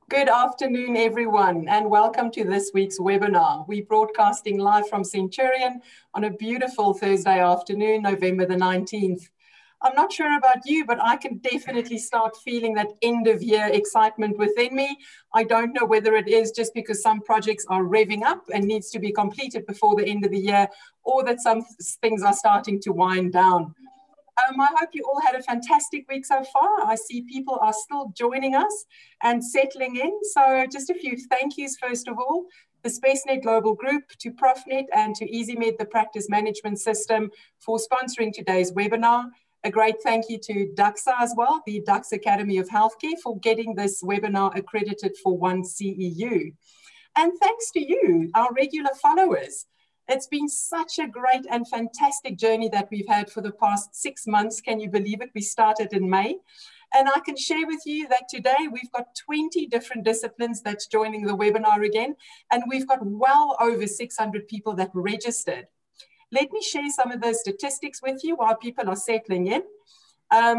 Good afternoon, everyone, and welcome to this week's webinar. We're broadcasting live from Centurion on a beautiful Thursday afternoon, November the 19th. I'm not sure about you, but I can definitely start feeling that end of year excitement within me. I don't know whether it is just because some projects are revving up and needs to be completed before the end of the year, or that some things are starting to wind down. I hope you all had a fantastic week so far. I see people are still joining us and settling in. So just a few thank yous, first of all, the SpaceNet Global Group, to ProfNet and to EZMed, the practice management system, for sponsoring today's webinar. A great thank you to DAXA as well, the Dux Academy of Healthcare, for getting this webinar accredited for 1 CEU. And thanks to you, our regular followers. It's been such a great and fantastic journey that we've had for the past 6 months. Can you believe it? We started in May. And I can share with you that today we've got 20 different disciplines that's joining the webinar again. And we've got well over 600 people that registered. Let me share some of those statistics with you while people are settling in.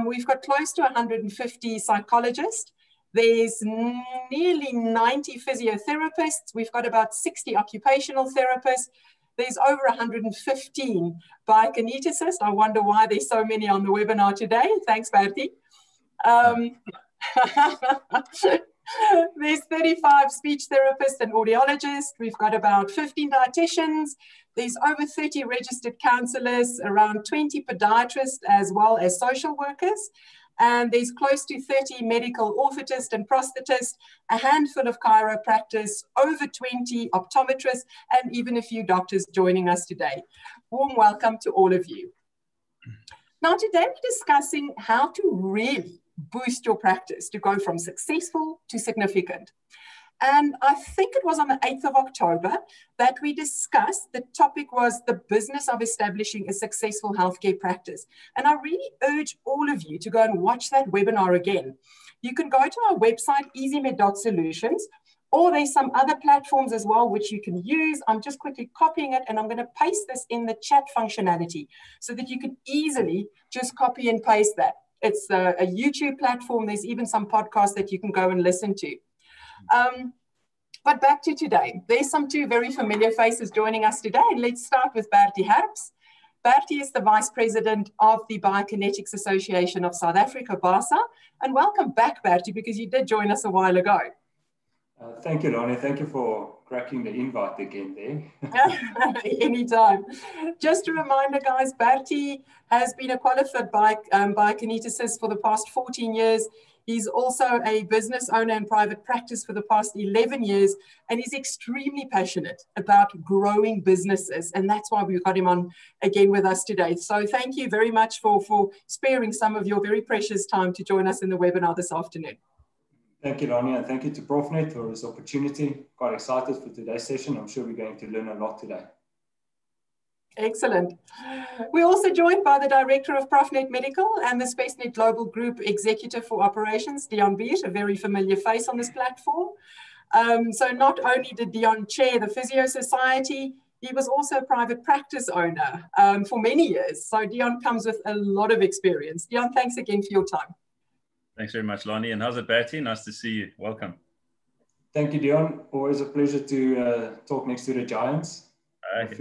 We've got close to 150 psychologists. There's nearly 90 physiotherapists. We've got about 60 occupational therapists. There's over 115 biokineticists. I wonder why there's so many on the webinar today. Thanks, Bertie. There's 35 speech therapists and audiologists. We've got about 15 dietitians. There's over 30 registered counselors, around 20 podiatrists, as well as social workers. And there's close to 30 medical orthotists and prosthetists, a handful of chiropractors, over 20 optometrists, and even a few doctors joining us today. Warm welcome to all of you. Now, today we're discussing how to really boost your practice to go from successful to significant. And I think it was on the 8th of October that we discussed, the topic was the business of establishing a successful healthcare practice. And I really urge all of you to go and watch that webinar again. You can go to our website, ezmed.solutions, or there's some other platforms as well which you can use. I'm just quickly copying it and I'm going to paste this in the chat functionality so that you can easily just copy and paste that. It's a YouTube platform. There's even some podcasts that you can go and listen to. But back to today, there's some two very familiar faces joining us today. Let's start with Bertie Happs. Bertie is the Vice President of the Biokinetics Association of South Africa, BASA. And welcome back, Bertie, because you did join us a while ago. Thank you, Lonnie. Thank you for cracking the invite again there. Anytime. Just a reminder, guys, Bertie has been a qualified biokineticist for the past 14 years. He's also a business owner and private practice for the past 11 years, and he's extremely passionate about growing businesses. And that's why we've got him on again with us today. So thank you very much for sparing some of your very precious time to join us in the webinar this afternoon. Thank you, Lonnie, and thank you to ProfNet for this opportunity. Quite excited for today's session. I'm sure we're going to learn a lot today. Excellent. We're also joined by the Director of ProfNet Medical and the SpaceNet Global Group Executive for Operations, Dion Beat, a very familiar face on this platform. So not only did Dion chair the Physio Society, he was also a private practice owner for many years. So Dion comes with a lot of experience. Dion, thanks again for your time. Thanks very much, Lonnie. And how's it, Bertie? Nice to see you. Welcome. Thank you, Dion. Always a pleasure to talk next to the giants. I think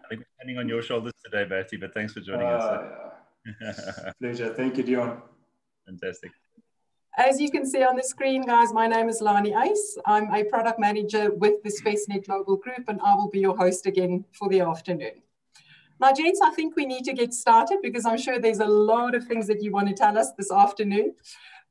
we're standing on your shoulders today, Bertie, but thanks for joining us. Pleasure. Thank you, Dion. Fantastic. As you can see on the screen, guys, my name is Lani Ace. I'm a product manager with the SpaceNet Global Group, and I will be your host again for the afternoon. Now, gents, I think we need to get started because I'm sure there's a lot of things that you want to tell us this afternoon.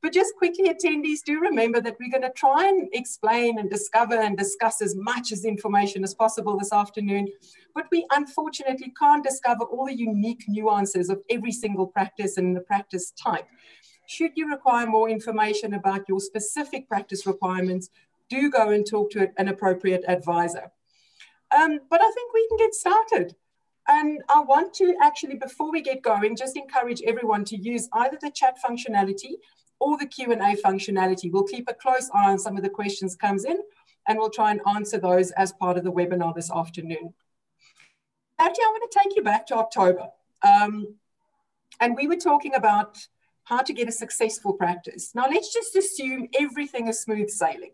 But just quickly, attendees, do remember that we're going to try and explain and discover and discuss as much as information as possible this afternoon. But we unfortunately can't discover all the unique nuances of every single practice and the practice type. Should you require more information about your specific practice requirements, do go and talk to an appropriate advisor. But I think we can get started. And I want to actually, before we get going, just encourage everyone to use either the chat functionality or the Q&A functionality. We'll keep a close eye on some of the questions comes in, and we'll try and answer those as part of the webinar this afternoon. Actually, I want to take you back to October. And we were talking about how to get a successful practice. Now, let's just assume everything is smooth sailing.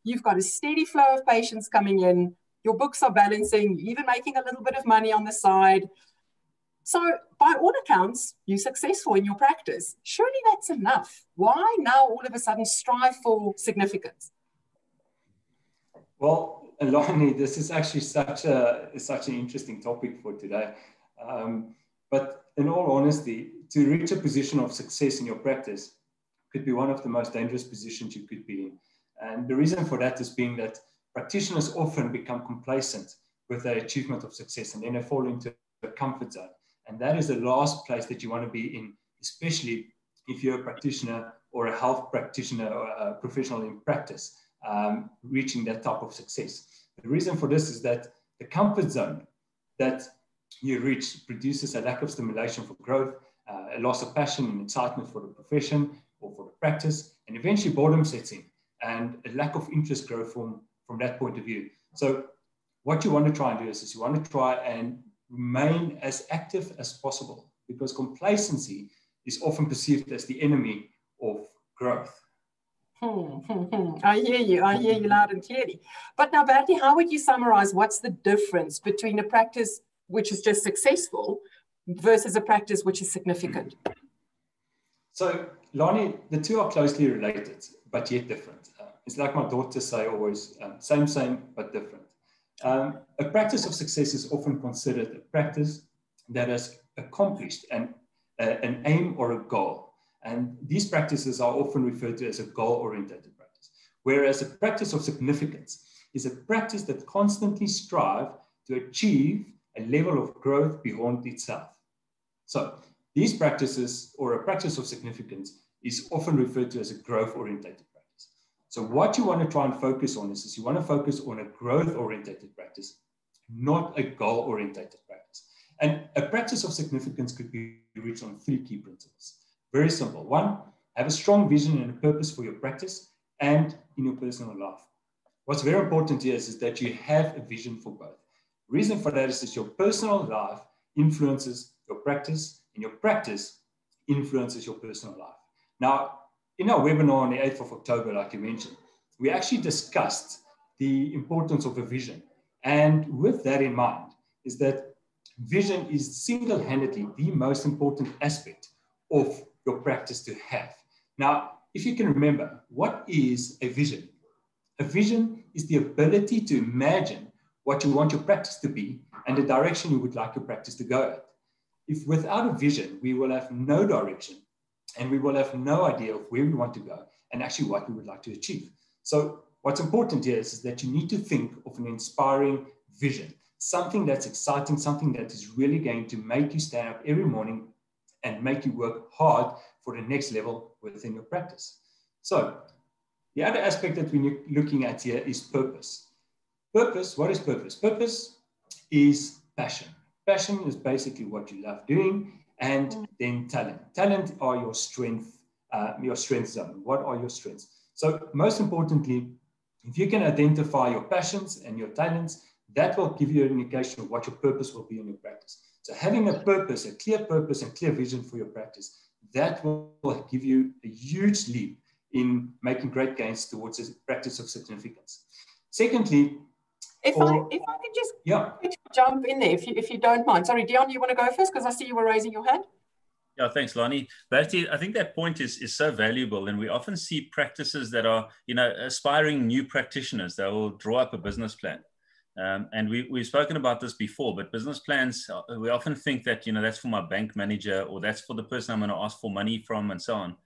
You've got a steady flow of patients coming in, your books are balancing, you're even making a little bit of money on the side. So by all accounts, you're successful in your practice. Surely that's enough. Why now all of a sudden strive for significance? Well, Lonnie, this is actually such an interesting topic for today. But in all honesty, to reach a position of success in your practice could be one of the most dangerous positions you could be in. And the reason for that is being that practitioners often become complacent with their achievement of success, and then they fall into a comfort zone. And that is the last place that you want to be in, especially if you're a practitioner or a health practitioner or a professional in practice, reaching that type of success. The reason for this is that the comfort zone that you reach produces a lack of stimulation for growth, a loss of passion and excitement for the profession or for the practice, and eventually boredom sets in and a lack of interest grows from that point of view. So what you want to try and do is you want to try and remain as active as possible, because complacency is often perceived as the enemy of growth. I hear you loud and clearly. But now, Bertie, how would you summarize what's the difference between a practice which is just successful versus a practice which is significant? So, Lonnie, the two are closely related, but yet different. It's like my daughters say always, same, but different. A practice of success is often considered a practice that has accomplished an aim or a goal. And these practices are often referred to as a goal-oriented practice. Whereas a practice of significance is a practice that constantly strives to achieve a level of growth beyond itself. So these practices, or a practice of significance, is often referred to as a growth-oriented practice. So what you want to try and focus on is you want to focus on a growth-oriented practice, not a goal-oriented practice. And a practice of significance could be reached on 3 key principles. Very simple. 1, have a strong vision and a purpose for your practice and in your personal life. What's very important here is that you have a vision for both. Reason for that is that your personal life influences your practice, and your practice influences your personal life. Now, in our webinar on the 8th of October, like you mentioned, we actually discussed the importance of a vision. And with that in mind, is that vision is single-handedly the most important aspect of your practice to have. Now, if you can remember, what is a vision? A vision is the ability to imagine what you want your practice to be and the direction you would like your practice to go at. If without a vision, we will have no direction and we will have no idea of where we want to go and actually what we would like to achieve. So what's important here is that you need to think of an inspiring vision, something that's exciting, something that is really going to make you stand up every morning and make you work hard for the next level within your practice. So the other aspect that we're looking at here is purpose. Purpose, what is purpose? Purpose is passion. Passion is basically what you love doing, and then talent. Talent are your strength zone. What are your strengths? So most importantly, if you can identify your passions and your talents, that will give you an indication of what your purpose will be in your practice. So having a purpose, a clear purpose and clear vision for your practice, that will give you a huge leap in making great gains towards a practice of significance. Secondly, if I could just jump in there, if you don't mind. Sorry, Dion, you want to go first? Because I see you were raising your hand. Yeah, thanks, Lonnie. Bertie, I think that point is so valuable, and we often see practices that are, aspiring new practitioners that will draw up a business plan. And we've spoken about this before, but business plans, we often think that, that's for my bank manager or that's for the person I'm going to ask for money from and so on.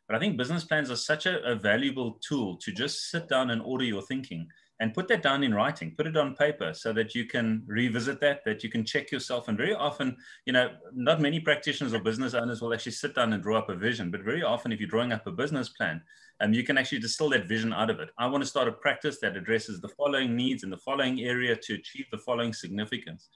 But I think business plans are such a valuable tool to just sit down and order your thinking and put that down in writing, put it on paper so that you can revisit that you can check yourself. And very often, not many practitioners or business owners will actually sit down and draw up a vision, but very often if you're drawing up a business plan, you can actually distill that vision out of it. I want to start a practice that addresses the following needs in the following area to achieve the following significance.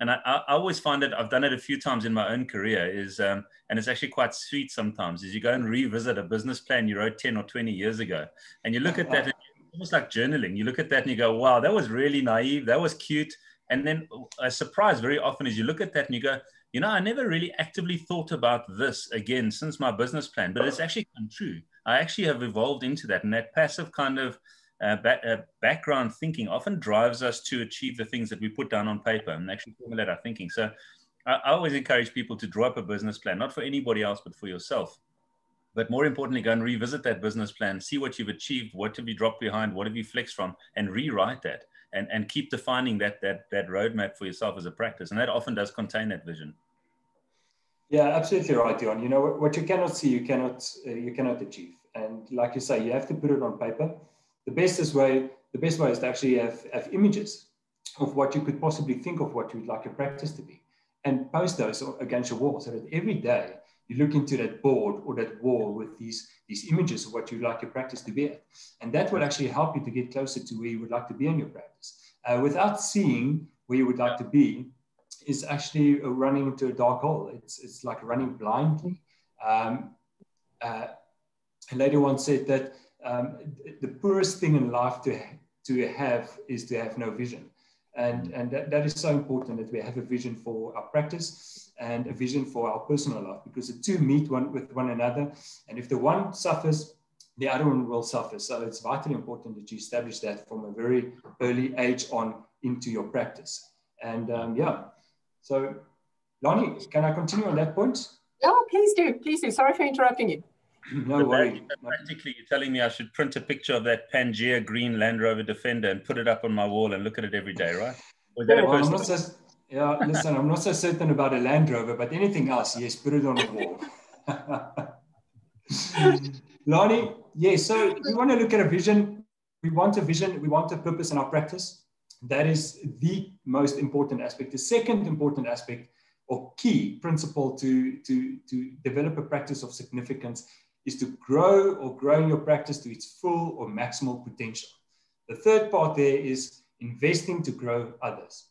And I always find that I've done it a few times in my own career and it's actually quite sweet sometimes, is you go and revisit a business plan you wrote 10 or 20 years ago. And you look at that, and it's almost like journaling. You look at that and you go, wow, that was really naive. That was cute. And then a surprise very often is you look at that and you go, you know, I never really actively thought about this again since my business plan, but it's actually come true. I actually have evolved into that. And that passive kind of background thinking often drives us to achieve the things that we put down on paper and actually formulate our thinking. So I always encourage people to draw up a business plan, not for anybody else, but for yourself. But more importantly, go and revisit that business plan, see what you've achieved, what have you dropped behind, what have you flexed from, and rewrite that and keep defining that roadmap for yourself as a practice. And that often does contain that vision. Yeah, absolutely right, Dion. You know, what you cannot see, you cannot achieve. And like you say, you have to put it on paper. The best way is to actually have images of what you could possibly think of what you would like your practice to be, and post those against your wall so that every day you look into that board or that wall with these images of what you'd like your practice to be at. And that will actually help you to get closer to where you would like to be in your practice. Without seeing where you would like to be is actually running into a dark hole. It's like running blindly. A lady once said that the poorest thing in life to have is to have no vision. And that is so important, that we have a vision for our practice and a vision for our personal life, because the two meet with one another. And if the one suffers, the other one will suffer. So it's vitally important that you establish that from a very early age on into your practice. And yeah, so Lonnie, can I continue on that point? Oh, please do. Please do. Sorry for interrupting you. No worry. Practically, you're telling me I should print a picture of that Pangea green Land Rover Defender and put it up on my wall and look at it every day, right? Listen, I'm not so certain about a Land Rover, but anything else, yes, put it on a wall. Lonnie, yes, so we want to look at a vision. We want a vision. We want a purpose in our practice. That is the most important aspect. The second important aspect or key principle to develop a practice of significance is to grow your practice to its full or maximal potential. The third part there is investing to grow others.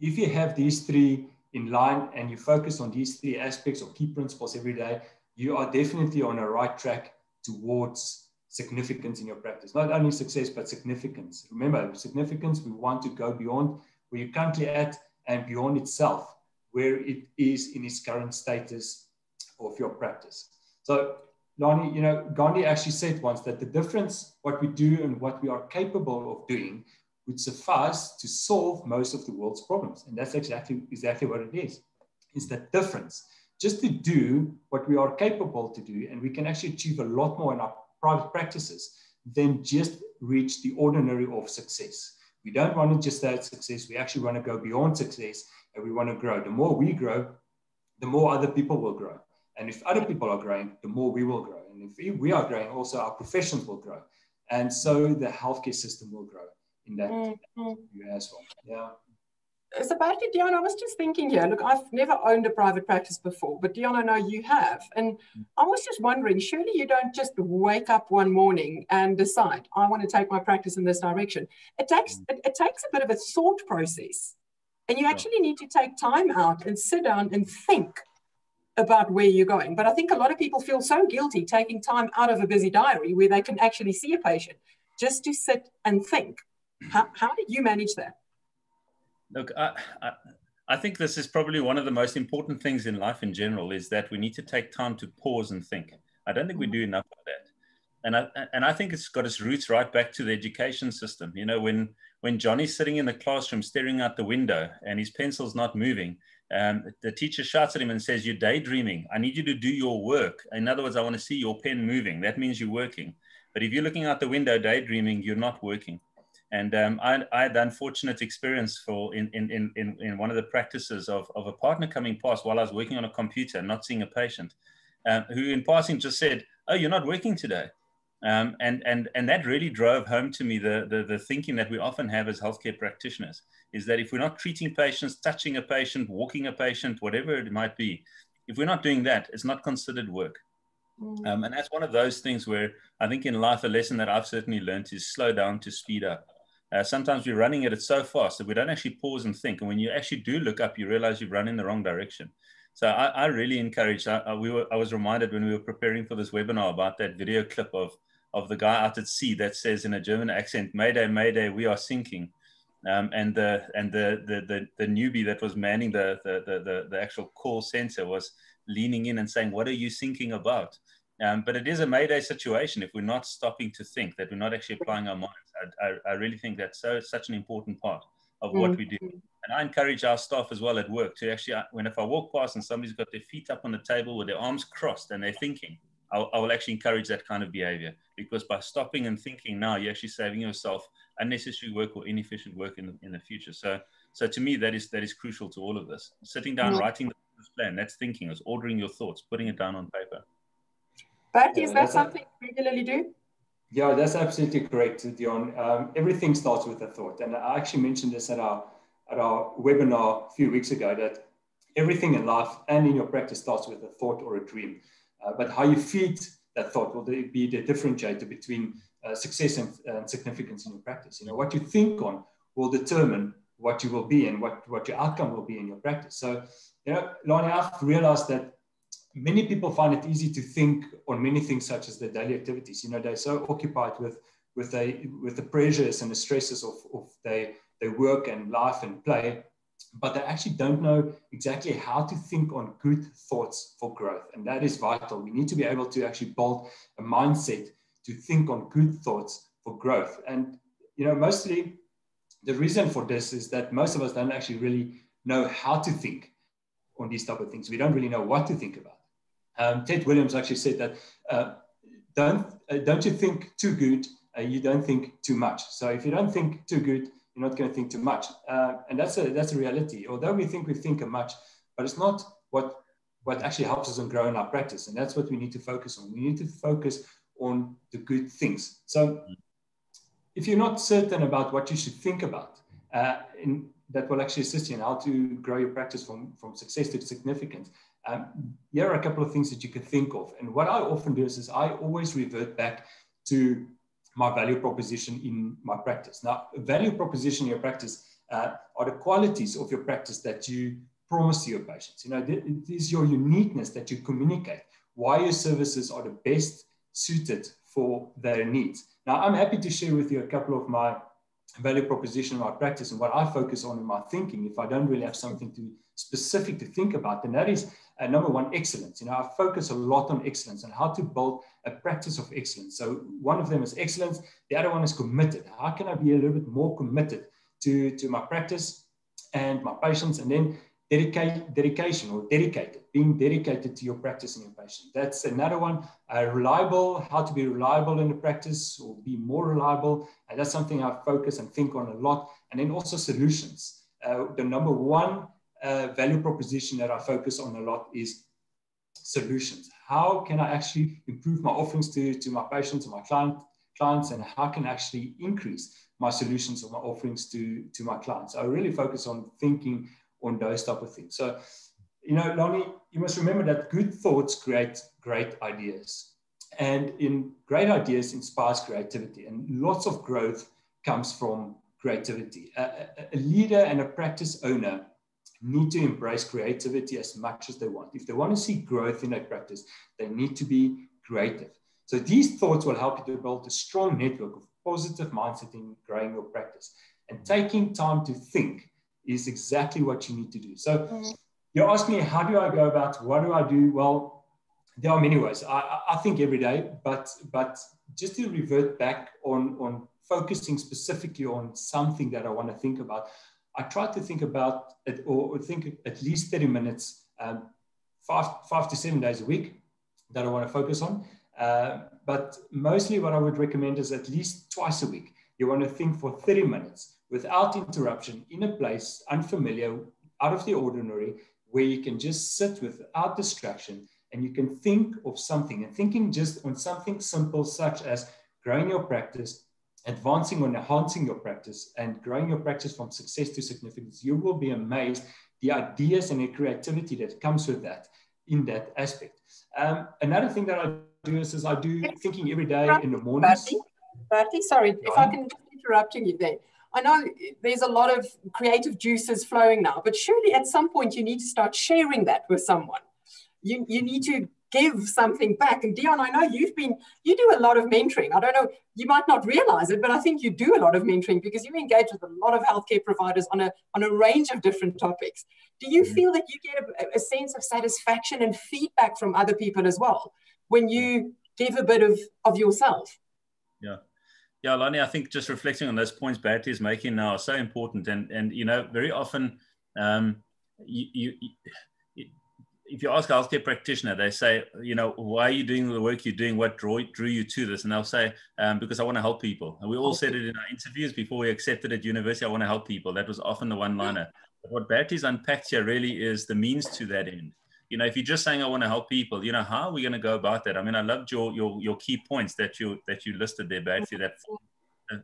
If you have these three in line and you focus on these three aspects or key principles every day, you are definitely on a right track towards significance in your practice. Not only success, but significance. Remember, significance, we want to go beyond where you're currently at and beyond itself, where it is in its current status of your practice. So, Lonnie, you know, Gandhi actually said once that the difference, what we do and what we are capable of doing, would suffice to solve most of the world's problems. And that's exactly what it is. It's that difference. Just to do what we are capable to do, and we can actually achieve a lot more in our private practices than just reach the ordinary of success. We don't want to just stay at success. We actually want to go beyond success, and we want to grow. The more we grow, the more other people will grow. And if other people are growing, the more we will grow. And if we are growing, also our professions will grow. And so the healthcare system will grow in that as well. Yeah. So Bertie, Dion, I was just thinking here, look, I've never owned a private practice before, but Dion, I know you have. And I was just wondering, surely you don't just wake up one morning and decide, I want to take my practice in this direction. It takes a bit of a thought process. And you actually need to take time out and sit down and think about where you're going. But I think a lot of people feel so guilty taking time out of a busy diary where they can actually see a patient just to sit and think. How did you manage that? Look, I think this is probably one of the most important things in life in general, is that we need to take time to pause and think. I don't think we do enough of that. And I think it's got its roots right back to the education system. You know, when Johnny's sitting in the classroom staring out the window and his pencil's not moving, the teacher shouts at him and says, "You're daydreaming. I need you to do your work. In other words, I want to see your pen moving." That means you're working. But if you're looking out the window daydreaming, you're not working. And I had the unfortunate experience in one of the practices of a partner coming past while I was working on a computer, not seeing a patient, who in passing just said, "Oh, you're not working today." And that really drove home to me the thinking that we often have as healthcare practitioners, is that if we're not treating patients, touching a patient, walking a patient, whatever it might be, if we're not doing that, it's not considered work. And that's one of those things where I think in life, a lesson that I've certainly learned is slow down to speed up. Sometimes we're running at it so fast that we don't actually pause and think. And when you actually do look up, you realize you've run in the wrong direction. So I really encourage, I was reminded when we were preparing for this webinar about that video clip of the guy out at sea that says in a German accent, "Mayday, Mayday, we are sinking." And the newbie that was manning the actual call center was leaning in and saying, "What are you thinking about?" But it is a mayday situation if we're not stopping to think, that we're not actually applying our minds. I really think that's such an important part of what we do. And I encourage our staff as well at work to actually, if I walk past and somebody's got their feet up on the table with their arms crossed and they're thinking, I will actually encourage that kind of behavior, because by stopping and thinking now, you're actually saving yourself unnecessary work or inefficient work in the future. So to me, that is crucial to all of this. Sitting down, writing the business plan, that's thinking. It's ordering your thoughts, putting it down on paper. Bertie, is that something you regularly do? Yeah, that's absolutely correct, Dion. Everything starts with a thought. And I actually mentioned this at our webinar a few weeks ago, that everything in life and in your practice starts with a thought or a dream. But how you feed that thought will be the differentiator between success and significance in your practice. What you think on will determine what you will be and what your outcome will be in your practice. So, Lonnie, I've realized that many people find it easy to think on many things, such as their daily activities. They're so occupied with the pressures and the stresses of their work and life and play, but they actually don't know exactly how to think on good thoughts for growth. And that is vital. We need to be able to actually build a mindset to think on good thoughts for growth. And, mostly the reason for this is that most of us don't actually really know how to think on these type of things. We don't really know what to think about. Ted Williams actually said that don't you think too good, you don't think too much. So if you don't think too good, you're not going to think too much. And that's a reality. Although we think much, but it's not what actually helps us grow in our practice. And that's what we need to focus on. We need to focus on the good things. So if you're not certain about what you should think about, that will actually assist you in how to grow your practice from success to significance. Here are a couple of things that you can think of. And what I often do is I always revert back to my value proposition in my practice. Now, value proposition in your practice are the qualities of your practice that you promise to your patients. It is your uniqueness that you communicate, why your services are the best suited for their needs. Now, I'm happy to share with you a couple of my value proposition in my practice and what I focus on in my thinking. If I don't really have something specific to think about, then that is number one, excellence. I focus a lot on excellence and how to build a practice of excellence. So one of them is excellence. The other one is committed. How can I be a little bit more committed to my practice and my patients? And then dedication or dedicated, being dedicated to your practice and your patient. That's another one. Reliable, how to be reliable in the practice or be more reliable. And that's something I focus and think on a lot. And then also solutions. The number one value proposition that I focus on a lot is solutions. How can I actually improve my offerings to my patients and my clients, and how can I actually increase my solutions or my offerings to my clients? I really focus on thinking on those type of things. So, Lonnie, you must remember that good thoughts create great ideas, and in great ideas inspires creativity, and lots of growth comes from creativity. A leader and a practice owner need to embrace creativity as much as they want. If they want to see growth in their practice, they need to be creative. So these thoughts will help you to build a strong network of positive mindset in growing your practice. And taking time to think is exactly what you need to do. So you ask me, how do I go about, what do I do? Well, there are many ways. I think every day, but just to revert back on focusing specifically on something that I want to think about, I try to think about it, or think at least 30 minutes, 5 to 7 days a week that I want to focus on. But mostly what I would recommend is at least twice a week. You want to think for 30 minutes without interruption, in a place unfamiliar, out of the ordinary, where you can just sit without distraction and you can think of something, and thinking just on something simple such as growing your practice, advancing or enhancing your practice, and growing your practice from success to significance. You will be amazed the ideas and the creativity that comes with that in that aspect. Another thing that I do is I do thinking every day in the mornings. Bertie, sorry, if I can just interrupt you there. I know there's a lot of creative juices flowing now, but surely at some point you need to start sharing that with someone. You need to give something back. And Dion, I know you do a lot of mentoring. I don't know, you might not realize it, but I think you do a lot of mentoring because you engage with a lot of healthcare providers on a range of different topics. Do you feel that you get a sense of satisfaction and feedback from other people as well when you give a bit of yourself? Yeah. Yeah, Lonnie, I think just reflecting on those points Bertie is making now are so important. And you know, very often, if you ask a healthcare practitioner, they say, you know, why are you doing the work you're doing? What drew you to this? And they'll say, because I want to help people. And we all said it in our interviews before we accepted at university, I want to help people. That was often the one-liner. But what Bertie's unpacked here really is the means to that end. You know, if you're just saying, I want to help people, you know, how are we going to go about that? I mean, I loved your key points that you listed there, Bertie, that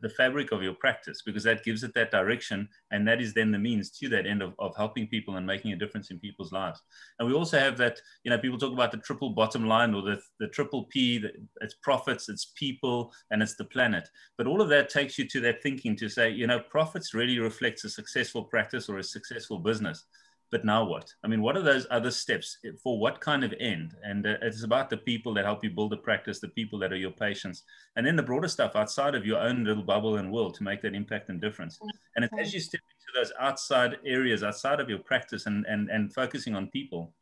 the fabric of your practice, because that gives it that direction, and that is then the means to that end of helping people and making a difference in people's lives. And we also have that, you know, people talk about the triple bottom line, or the triple P, it's profits, it's people, and it's the planet. But all of that takes you to that thinking to say, you know, profits really reflects a successful practice or a successful business. But now what? I mean, what are those other steps for what kind of end? And it's about the people that help you build a practice, the people that are your patients, and then the broader stuff outside of your own little bubble and world to make that impact and difference. And it's as you step into those outside areas, outside of your practice and focusing on people,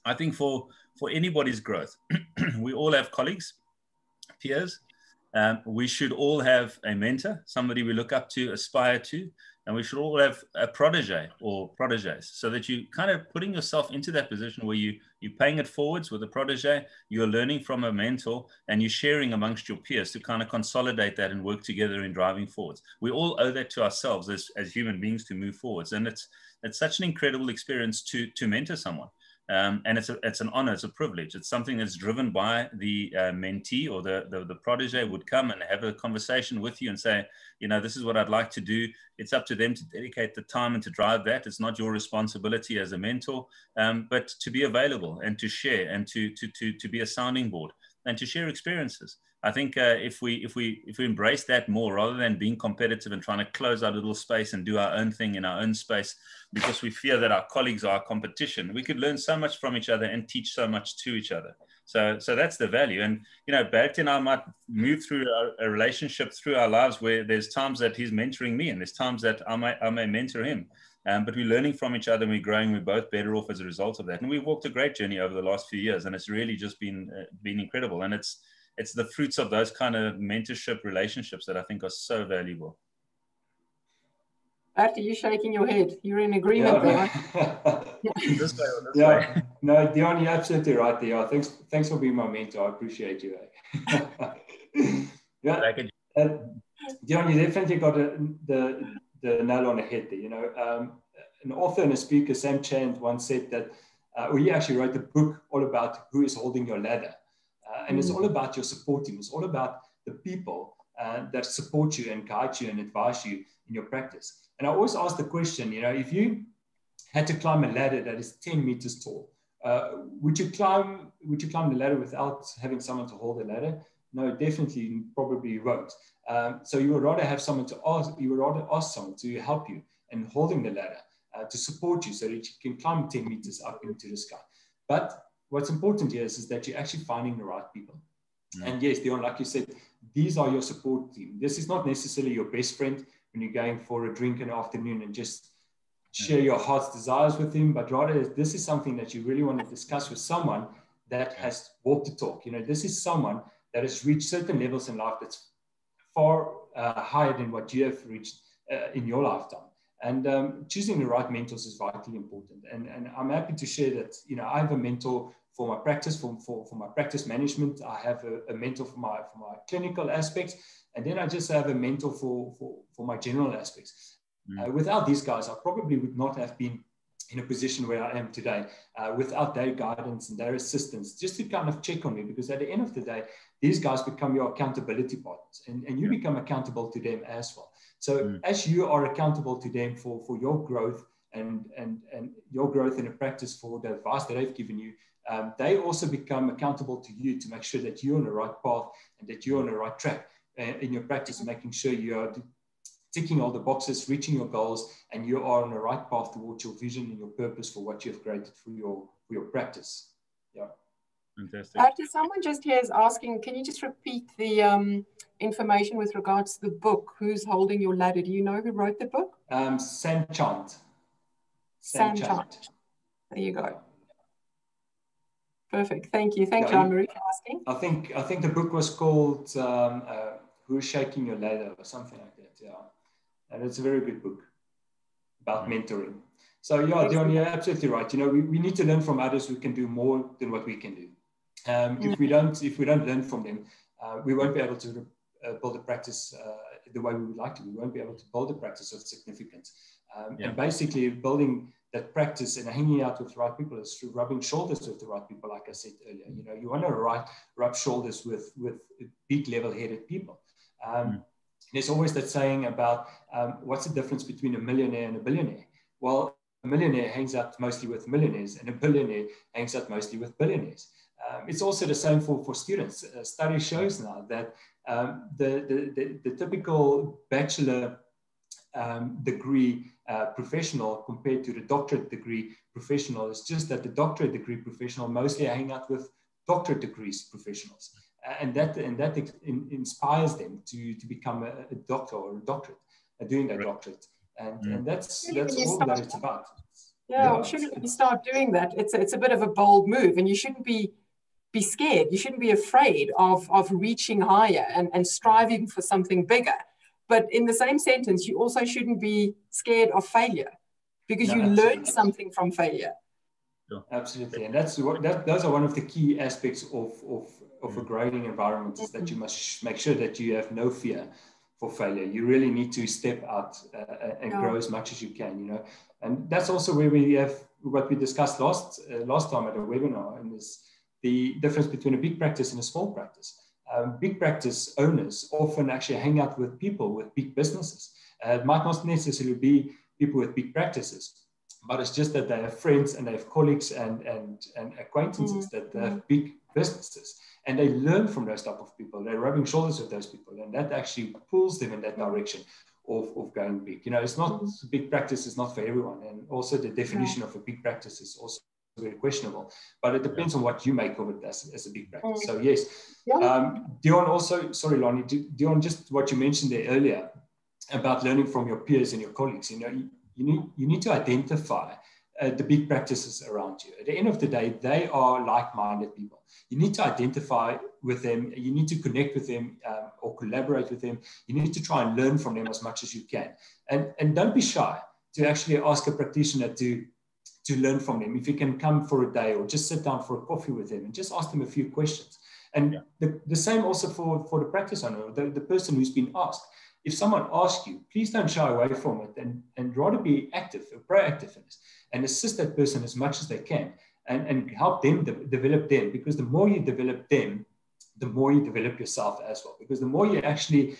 I think for anybody's growth, we all have colleagues, peers. We should all have a mentor, somebody we look up to, aspire to. And we should all have a protege or proteges, so that you kind of putting yourself into that position where you're paying it forwards with a protege, you're learning from a mentor, and you're sharing amongst your peers to kind of consolidate that and work together in driving forwards. We all owe that to ourselves as human beings to move forwards. And it's such an incredible experience to mentor someone. And it's an honor, it's a privilege. It's something that's driven by the mentee, or the protege would come and have a conversation with you and say, you know, this is what I'd like to do. It's up to them to dedicate the time and to drive that. It's not your responsibility as a mentor, but to be available and to share and to be a sounding board and to share experiences. I think if we embrace that more, rather than being competitive and trying to close our little space and do our own thing in our own space, because we fear that our colleagues are our competition, we could learn so much from each other and teach so much to each other. So that's the value. And, you know, Bertie and I might move through a relationship through our lives where there's times that he's mentoring me and there's times that I may mentor him. But we're learning from each other and we're growing. We're both better off as a result of that. And we've walked a great journey over the last few years, and it's really just been incredible. And it's the fruits of those kind of mentorship relationships that I think are so valuable. Bertie, you're shaking your head. You're in agreement there. This way. No, Dion, you're absolutely right there. Thanks for being my mentor. I appreciate you. Dion, you definitely got the nail on the head there. You know, an author and a speaker, Sam Chand, once said that, he actually wrote a book all about who is holding your ladder. And it's all about your support team. It's all about the people that support you and guide you and advise you in your practice. And I always ask the question, you know, if you had to climb a ladder that is 10 meters tall, would you climb the ladder without having someone to hold the ladder? No, definitely, probably you won't. So you would rather have someone to ask. You would rather ask someone to help you in holding the ladder, to support you, so that you can climb 10 meters up into the sky. But what's important here is that you're actually finding the right people. And yes, Dion, like you said, these are your support team. This is not necessarily your best friend when you're going for a drink in the afternoon and just share your heart's desires with him, but rather this is something that you really want to discuss with someone that has walked the talk. You know, this is someone that has reached certain levels in life that's far higher than what you have reached in your lifetime. And choosing the right mentors is vitally important. And I'm happy to share that, you know, I have a mentor for my practice, for my practice management. I have a mentor for my clinical aspects. And then I just have a mentor for my general aspects. Without these guys, I probably would not have been in a position where I am today, without their guidance and their assistance, just to kind of check on me, because at the end of the day, these guys become your accountability partners, and you become accountable to them as well. So as you are accountable to them for your growth and your growth in a practice, for the advice that they've given you, they also become accountable to you to make sure that you're on the right path and that you're on the right track in your practice, making sure you are ticking all the boxes, reaching your goals, and you are on the right path towards your vision and your purpose for what you have created for your practice. Yeah. Fantastic. Someone just here is asking, can you just repeat the information with regards to the book? Who's holding your ladder? Do you know who wrote the book? Sam Chant. Sam Chant. There you go. Perfect. Thank you. Thank you, Anne-Marie, for asking. I think the book was called Who's Shaking Your Ladder or something like that. Yeah. And it's a very good book about mentoring. So yeah, Dion, you're absolutely right. You know, we need to learn from others who can do more than what we can do. If we don't learn from them, we won't be able to build a practice the way we would like to. We won't be able to build a practice of significance. And basically building that practice and hanging out with the right people is through rubbing shoulders with the right people, like I said earlier. You know, you want to rub shoulders with big level-headed people. There's always that saying about what's the difference between a millionaire and a billionaire? Well, a millionaire hangs out mostly with millionaires and a billionaire hangs out mostly with billionaires. It's also the same for students. Study shows now that the typical bachelor degree professional compared to the doctorate degree professional is just that the doctorate degree professional mostly hang out with doctorate degrees professionals. And that inspires them to become a doctor or a doctorate, doing a doctorate. And that's all that it's about. Yeah, well, surely when you start doing that, it's a bit of a bold move, and you shouldn't be scared. You shouldn't be afraid of reaching higher and striving for something bigger. But in the same sentence, you also shouldn't be scared of failure, because you learn something from failure. Absolutely. And those are one of the key aspects of a growing environment, is that you must make sure that you have no fear for failure. You really need to step out and grow as much as you can, you know. And that's also where we have what we discussed last time at a webinar, and is the difference between a big practice and a small practice. Big practice owners often actually hang out with people with big businesses. It might not necessarily be people with big practices, but it's just that they have friends and they have colleagues and acquaintances that have big businesses, and they learn from those type of people. They're rubbing shoulders with those people, and that actually pulls them in that direction of going big. You know, it's not big practice is not for everyone, and also the definition of a big practice is also very questionable, but it depends on what you make of it as a big practice. So yes, Dion also, sorry Lonnie, Dion, just what you mentioned there earlier about learning from your peers and your colleagues. You know, you need to identify the big practices around you. At the end of the day, they are like-minded people. You need to identify with them. You need to connect with them or collaborate with them. You need to try and learn from them as much as you can. And don't be shy to actually ask a practitioner to learn from them. If you can come for a day or just sit down for a coffee with them and just ask them a few questions. And the same also for the practice owner, the person who's been asked. If someone asks you, please don't shy away from it, and rather be active or proactive in this, and assist that person as much as they can, and help them develop them, because the more you develop them, the more you develop yourself as well. Because the more you actually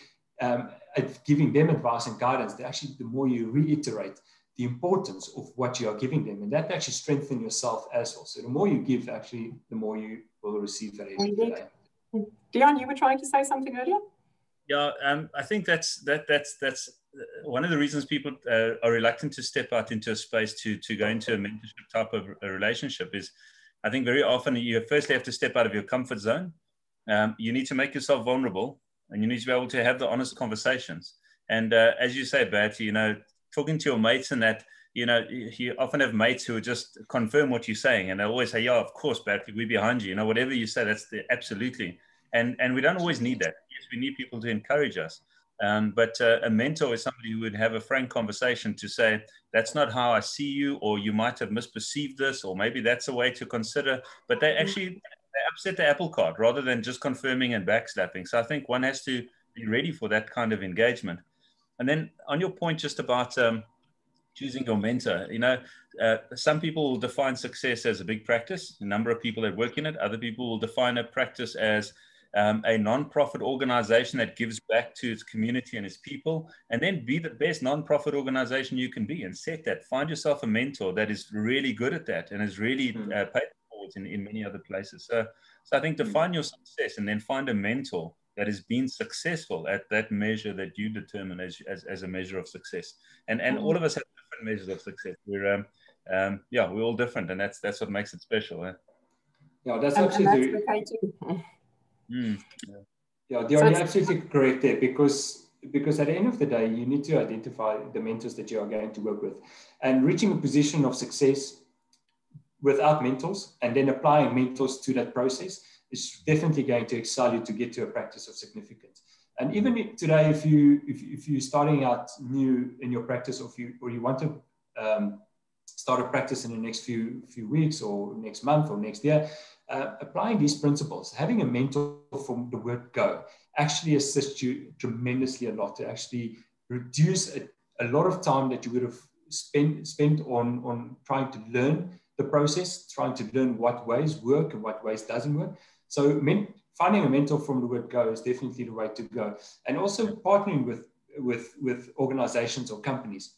giving them advice and guidance, the more you reiterate the importance of what you are giving them, and that actually strengthens yourself as well. So the more you give, actually, the more you will receive at the end of the day. Dion, you were trying to say something earlier? Yeah, I think that's one of the reasons people are reluctant to step out into a space to go into a mentorship type of a relationship is, I think very often you firstly have to step out of your comfort zone. You need to make yourself vulnerable, and you need to be able to have the honest conversations. And as you say, Bertie, you know, talking to your mates and that, you know, you often have mates who just confirm what you're saying, and they always say, yeah, of course, Bertie, we're behind you. You know, whatever you say, absolutely. And we don't always need that. Yes, we need people to encourage us. But a mentor is somebody who would have a frank conversation to say, that's not how I see you, or you might have misperceived this, or maybe that's a way to consider. But they upset the apple cart rather than just confirming and backslapping. So I think one has to be ready for that kind of engagement. And then on your point just about choosing your mentor, you know, some people will define success as a big practice, a number of people that work in it. Other people will define a practice as a non-profit organization that gives back to its community and its people, and then be the best non-profit organization you can be, and set that. Find yourself a mentor that is really good at that and is really paid forward in many other places. So I think define your success, and then find a mentor that has been successful at that measure that you determine as a measure of success. And all of us have different measures of success. We're all different, and that's what makes it special. Yeah, that's and absolutely. that's okay too. Yeah, Dion, you're absolutely correct there, because at the end of the day, you need to identify the mentors that you are going to work with, and reaching a position of success without mentors and then applying mentors to that process is definitely going to excel you to get to a practice of significance. And even today, if you're starting out new in your practice, or you want to start a practice in the next few weeks or next month or next year, applying these principles, having a mentor from the word go actually assists you tremendously a lot to actually reduce a lot of time that you would have spent on trying to learn the process, trying to learn what ways work and what ways doesn't work. So finding a mentor from the word go is definitely the way to go. And also partnering with organizations or companies.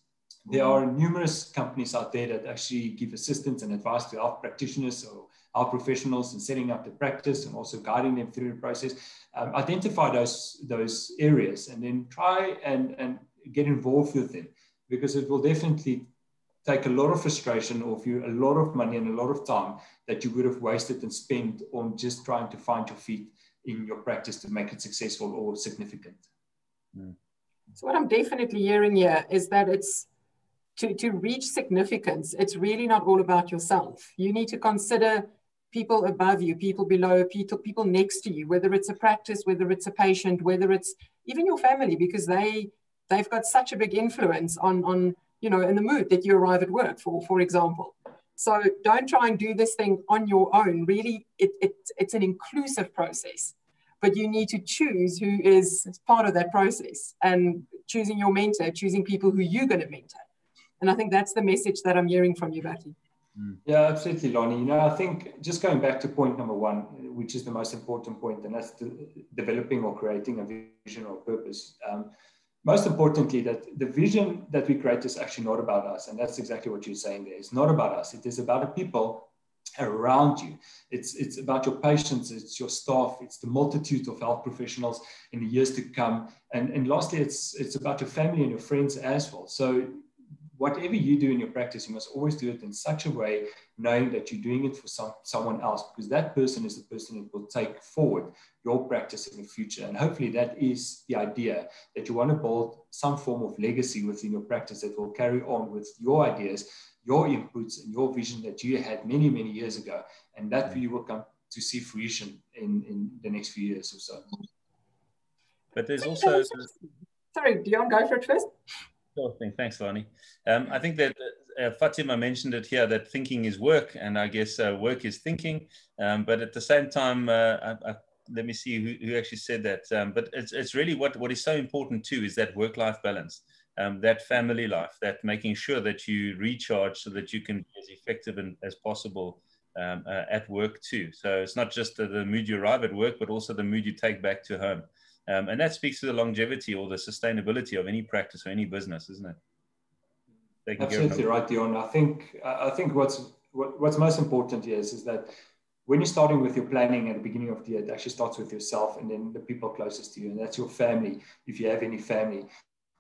There are numerous companies out there that actually give assistance and advice to health practitioners or health professionals in setting up the practice and also guiding them through the process. Identify those areas and then try and get involved with them, because it will definitely take a lot of frustration off you, a lot of money and a lot of time that you would have wasted and spent on just trying to find your feet in your practice to make it successful or significant. So what I'm definitely hearing here is that it's to reach significance, it's really not all about yourself. You need to consider people above you, people below, people next to you, whether it's a practice, whether it's a patient, whether it's even your family, because they've got such a big influence on in the mood that you arrive at work, for example. So don't try and do this thing on your own. Really, it's an inclusive process, but you need to choose who is part of that process, and choosing your mentor, choosing people who you're going to mentor. And I think that's the message that I'm hearing from you, Bertie. Yeah, absolutely, Lonnie. I think just going back to point number one, which is the most important point, and that's developing or creating a vision or purpose. Most importantly, that the vision that we create is actually not about us. And that's exactly what you're saying there. It's not about us. It is about the people around you. It's about your patients, it's your staff, it's the multitude of health professionals in the years to come. And lastly, it's about your family and your friends as well. So whatever you do in your practice, you must always do it in such a way, knowing that you're doing it for someone else, because that person is the person that will take forward your practice in the future. And hopefully that is the idea, that you want to build some form of legacy within your practice that will carry on with your ideas, your inputs, and your vision that you had many, many years ago. And that you will come to see fruition in the next few years or so. But there's also... Sorry, Dion, go for it first. Sure thing. Thanks, Lonnie. I think that Fatima mentioned it here, that thinking is work, and I guess work is thinking. But at the same time, let me see who actually said that. But it's really what is so important too is that work-life balance, that family life, that making sure that you recharge so that you can be as effective as possible at work too. So it's not just the mood you arrive at work, but also the mood you take back to home. And that speaks to the longevity or the sustainability of any practice or any business, isn't it? Absolutely right, Dion. I think what's most important here is that when you're starting with your planning at the beginning of the year, it actually starts with yourself and then the people closest to you, and that's your family, if you have any family,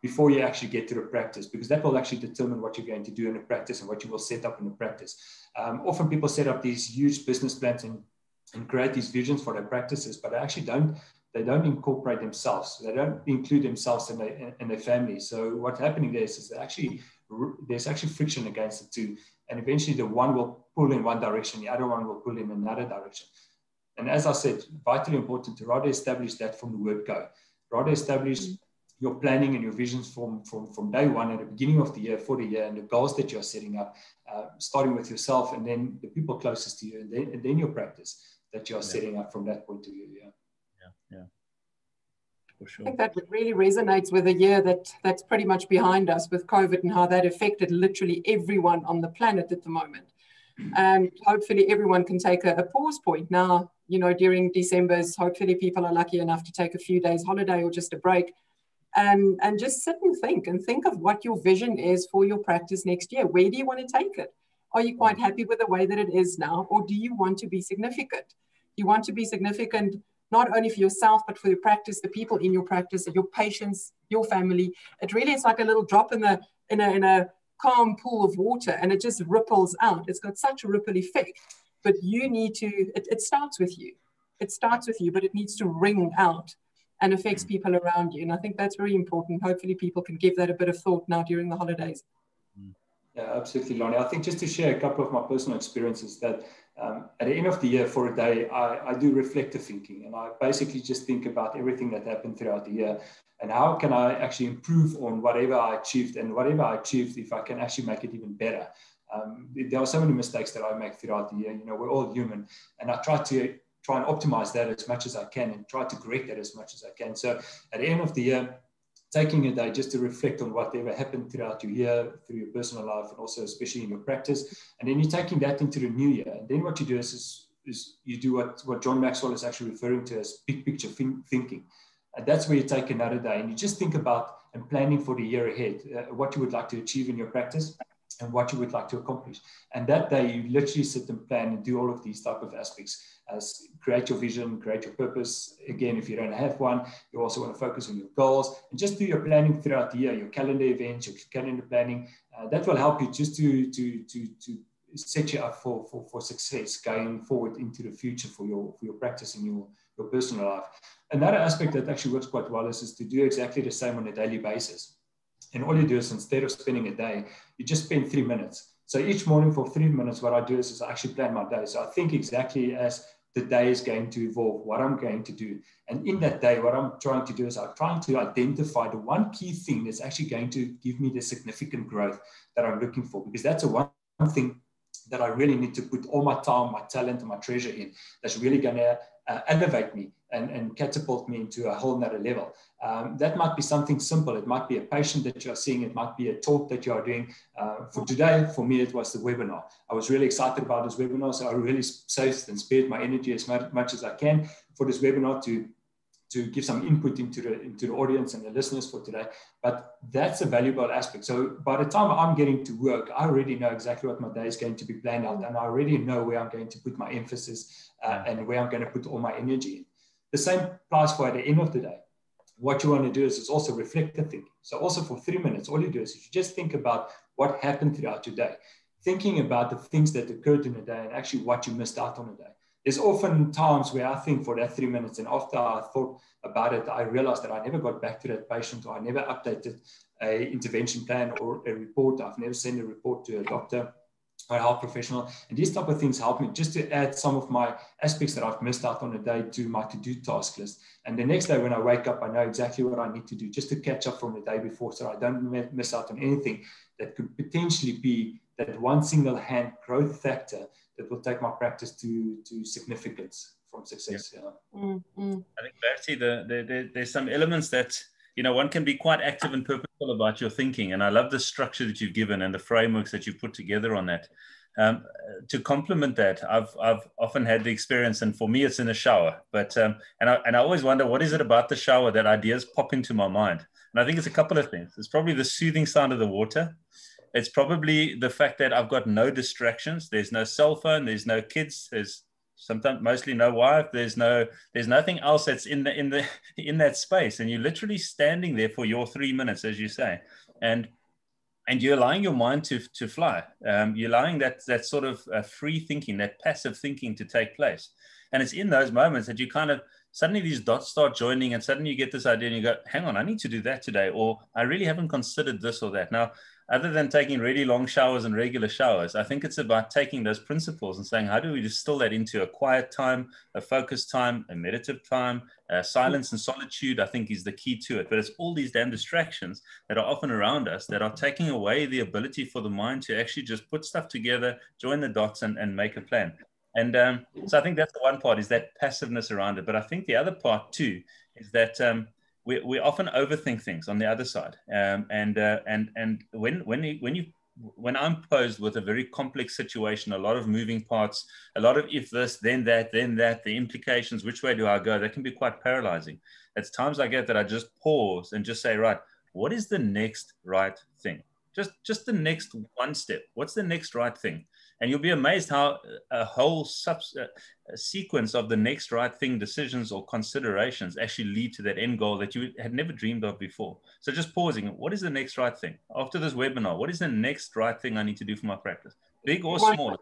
before you actually get to the practice, because that will actually determine what you're going to do in the practice and what you will set up in the practice. Often people set up these huge business plans and create these visions for their practices, but they actually don't incorporate themselves. They don't include themselves in their family. So what's happening there is there's actually friction against the two. And eventually the one will pull in one direction, the other one will pull in another direction. And as I said, vitally important to rather establish that from the word go. Rather establish your planning and your visions from day one at the beginning of the year, for the year, and the goals that you're setting up, starting with yourself and then the people closest to you, and then your practice that you're setting up from that point of view. Yeah, for sure. I think that really resonates with a year that's pretty much behind us with COVID and how that affected literally everyone on the planet at the moment. And hopefully everyone can take a pause point now, during December's, hopefully people are lucky enough to take a few days holiday or just a break and just sit and think of what your vision is for your practice next year. Where do you want to take it? Are you quite happy with the way that it is now, or do you want to be significant? You want to be significant not only for yourself, but for your practice, the people in your practice, your patients, your family. It really is like a little drop in a calm pool of water, and it just ripples out. It's got such a ripple effect. but you need to, it starts with you. It starts with you, but it needs to ring out and affects people around you. And I think that's very important. Hopefully people can give that a bit of thought now during the holidays. Yeah, absolutely, Lonnie. I think just to share a couple of my personal experiences that at the end of the year for a day, I do reflective thinking, and I basically just think about everything that happened throughout the year and how can I actually improve on whatever I achieved, and whatever I achieved, if I can actually make it even better. There are so many mistakes that I make throughout the year. You know, we're all human, and I try and optimize that as much as I can and try to correct that as much as I can. So at the end of the year, taking a day just to reflect on whatever happened throughout your year, through your personal life, and also especially in your practice. And then you're taking that into the new year. And then what you do is you do what John Maxwell is actually referring to as big picture thinking. And that's where you take another day and you just think about and planning for the year ahead, what you would like to achieve in your practice and what you would like to accomplish. And that day you literally sit and plan and do all of these type of aspects, as create your vision, create your purpose. Again, if you don't have one, you also want to focus on your goals and just do your planning throughout the year, your calendar events, your calendar planning. That will help you just to set you up for success going forward into the future for your practice and your personal life. Another aspect that actually works quite well is to do exactly the same on a daily basis. And all you do is, instead of spending a day, you just spend 3 minutes. So each morning for 3 minutes, what I do is I actually plan my day. So I think exactly as the day is going to evolve, what I'm going to do. And in that day, what I'm trying to do is I'm trying to identify the one key thing that's actually going to give me the significant growth that I'm looking for. Because that's the one thing that I really need to put all my time, my talent, and my treasure in. That's really going to elevate me and catapult me into a whole nother level. That might be something simple. It might be a patient that you're seeing. It might be a talk that you are doing. For today, for me, it was the webinar. I was really excited about this webinar, so I really saved and spared my energy as much as I can for this webinar to give some input into the audience and the listeners for today. But that's a valuable aspect. So by the time I'm getting to work, I already know exactly what my day is going to be planned out, and I already know where I'm going to put my emphasis and where I'm going to put all my energy in. The same applies for at the end of the day. What you want to do is also reflective thinking. So also for 3 minutes, all you do is you just think about what happened throughout your day, thinking about the things that occurred in the day and actually what you missed out on the day. There's often times where I think for that 3 minutes, and after I thought about it, I realized that I never got back to that patient, or I never updated an intervention plan or a report. I've never sent a report to a doctor or a health professional. And these type of things help me just to add some of my aspects that I've missed out on a day to my to-do task list. And the next day when I wake up, I know exactly what I need to do just to catch up from the day before, so I don't miss out on anything that could potentially be that one single hand growth factor that will take my practice to significance from success. Yeah. I think, Bertie, there's some elements that, you know, one can be quite active and purposeful about your thinking. And I love the structure that you've given and the frameworks that you've put together on that. To complement that, I've often had the experience, and for me, it's in the shower. But and I always wonder, what is it about the shower that ideas pop into my mind? And I think it's a couple of things. It's probably the soothing sound of the water. It's probably the fact that I've got no distractions. There's no cell phone. There's no kids. There's sometimes mostly no wife. There's nothing else that's in that space. And you're literally standing there for your 3 minutes, as you say, and you're allowing your mind to fly. You're allowing that sort of free thinking, that passive thinking to take place. And it's in those moments that you kind of suddenly these dots start joining, and suddenly you get this idea and you go, hang on, I need to do that today, or I really haven't considered this or that. Now, other than taking really long showers and regular showers, I think it's about taking those principles and saying, how do we distill that into a quiet time, a focused time, a meditative time, silence and solitude, I think is the key to it. But it's all these damn distractions that are often around us that are taking away the ability for the mind to actually just put stuff together, join the dots and make a plan. And so I think that's the one part, is that passiveness around it. But I think the other part too is that we often overthink things on the other side. And when I'm posed with a very complex situation, a lot of moving parts, a lot of if this, then that, the implications, which way do I go? That can be quite paralyzing. It's times like that I just pause and just say, right, what is the next right thing? Just the next one step. What's the next right thing? And you'll be amazed how a whole sequence of the next right thing decisions or considerations actually lead to that end goal that you had never dreamed of before. So just pausing, what is the next right thing? After this webinar, what is the next right thing I need to do for my practice? Big or small?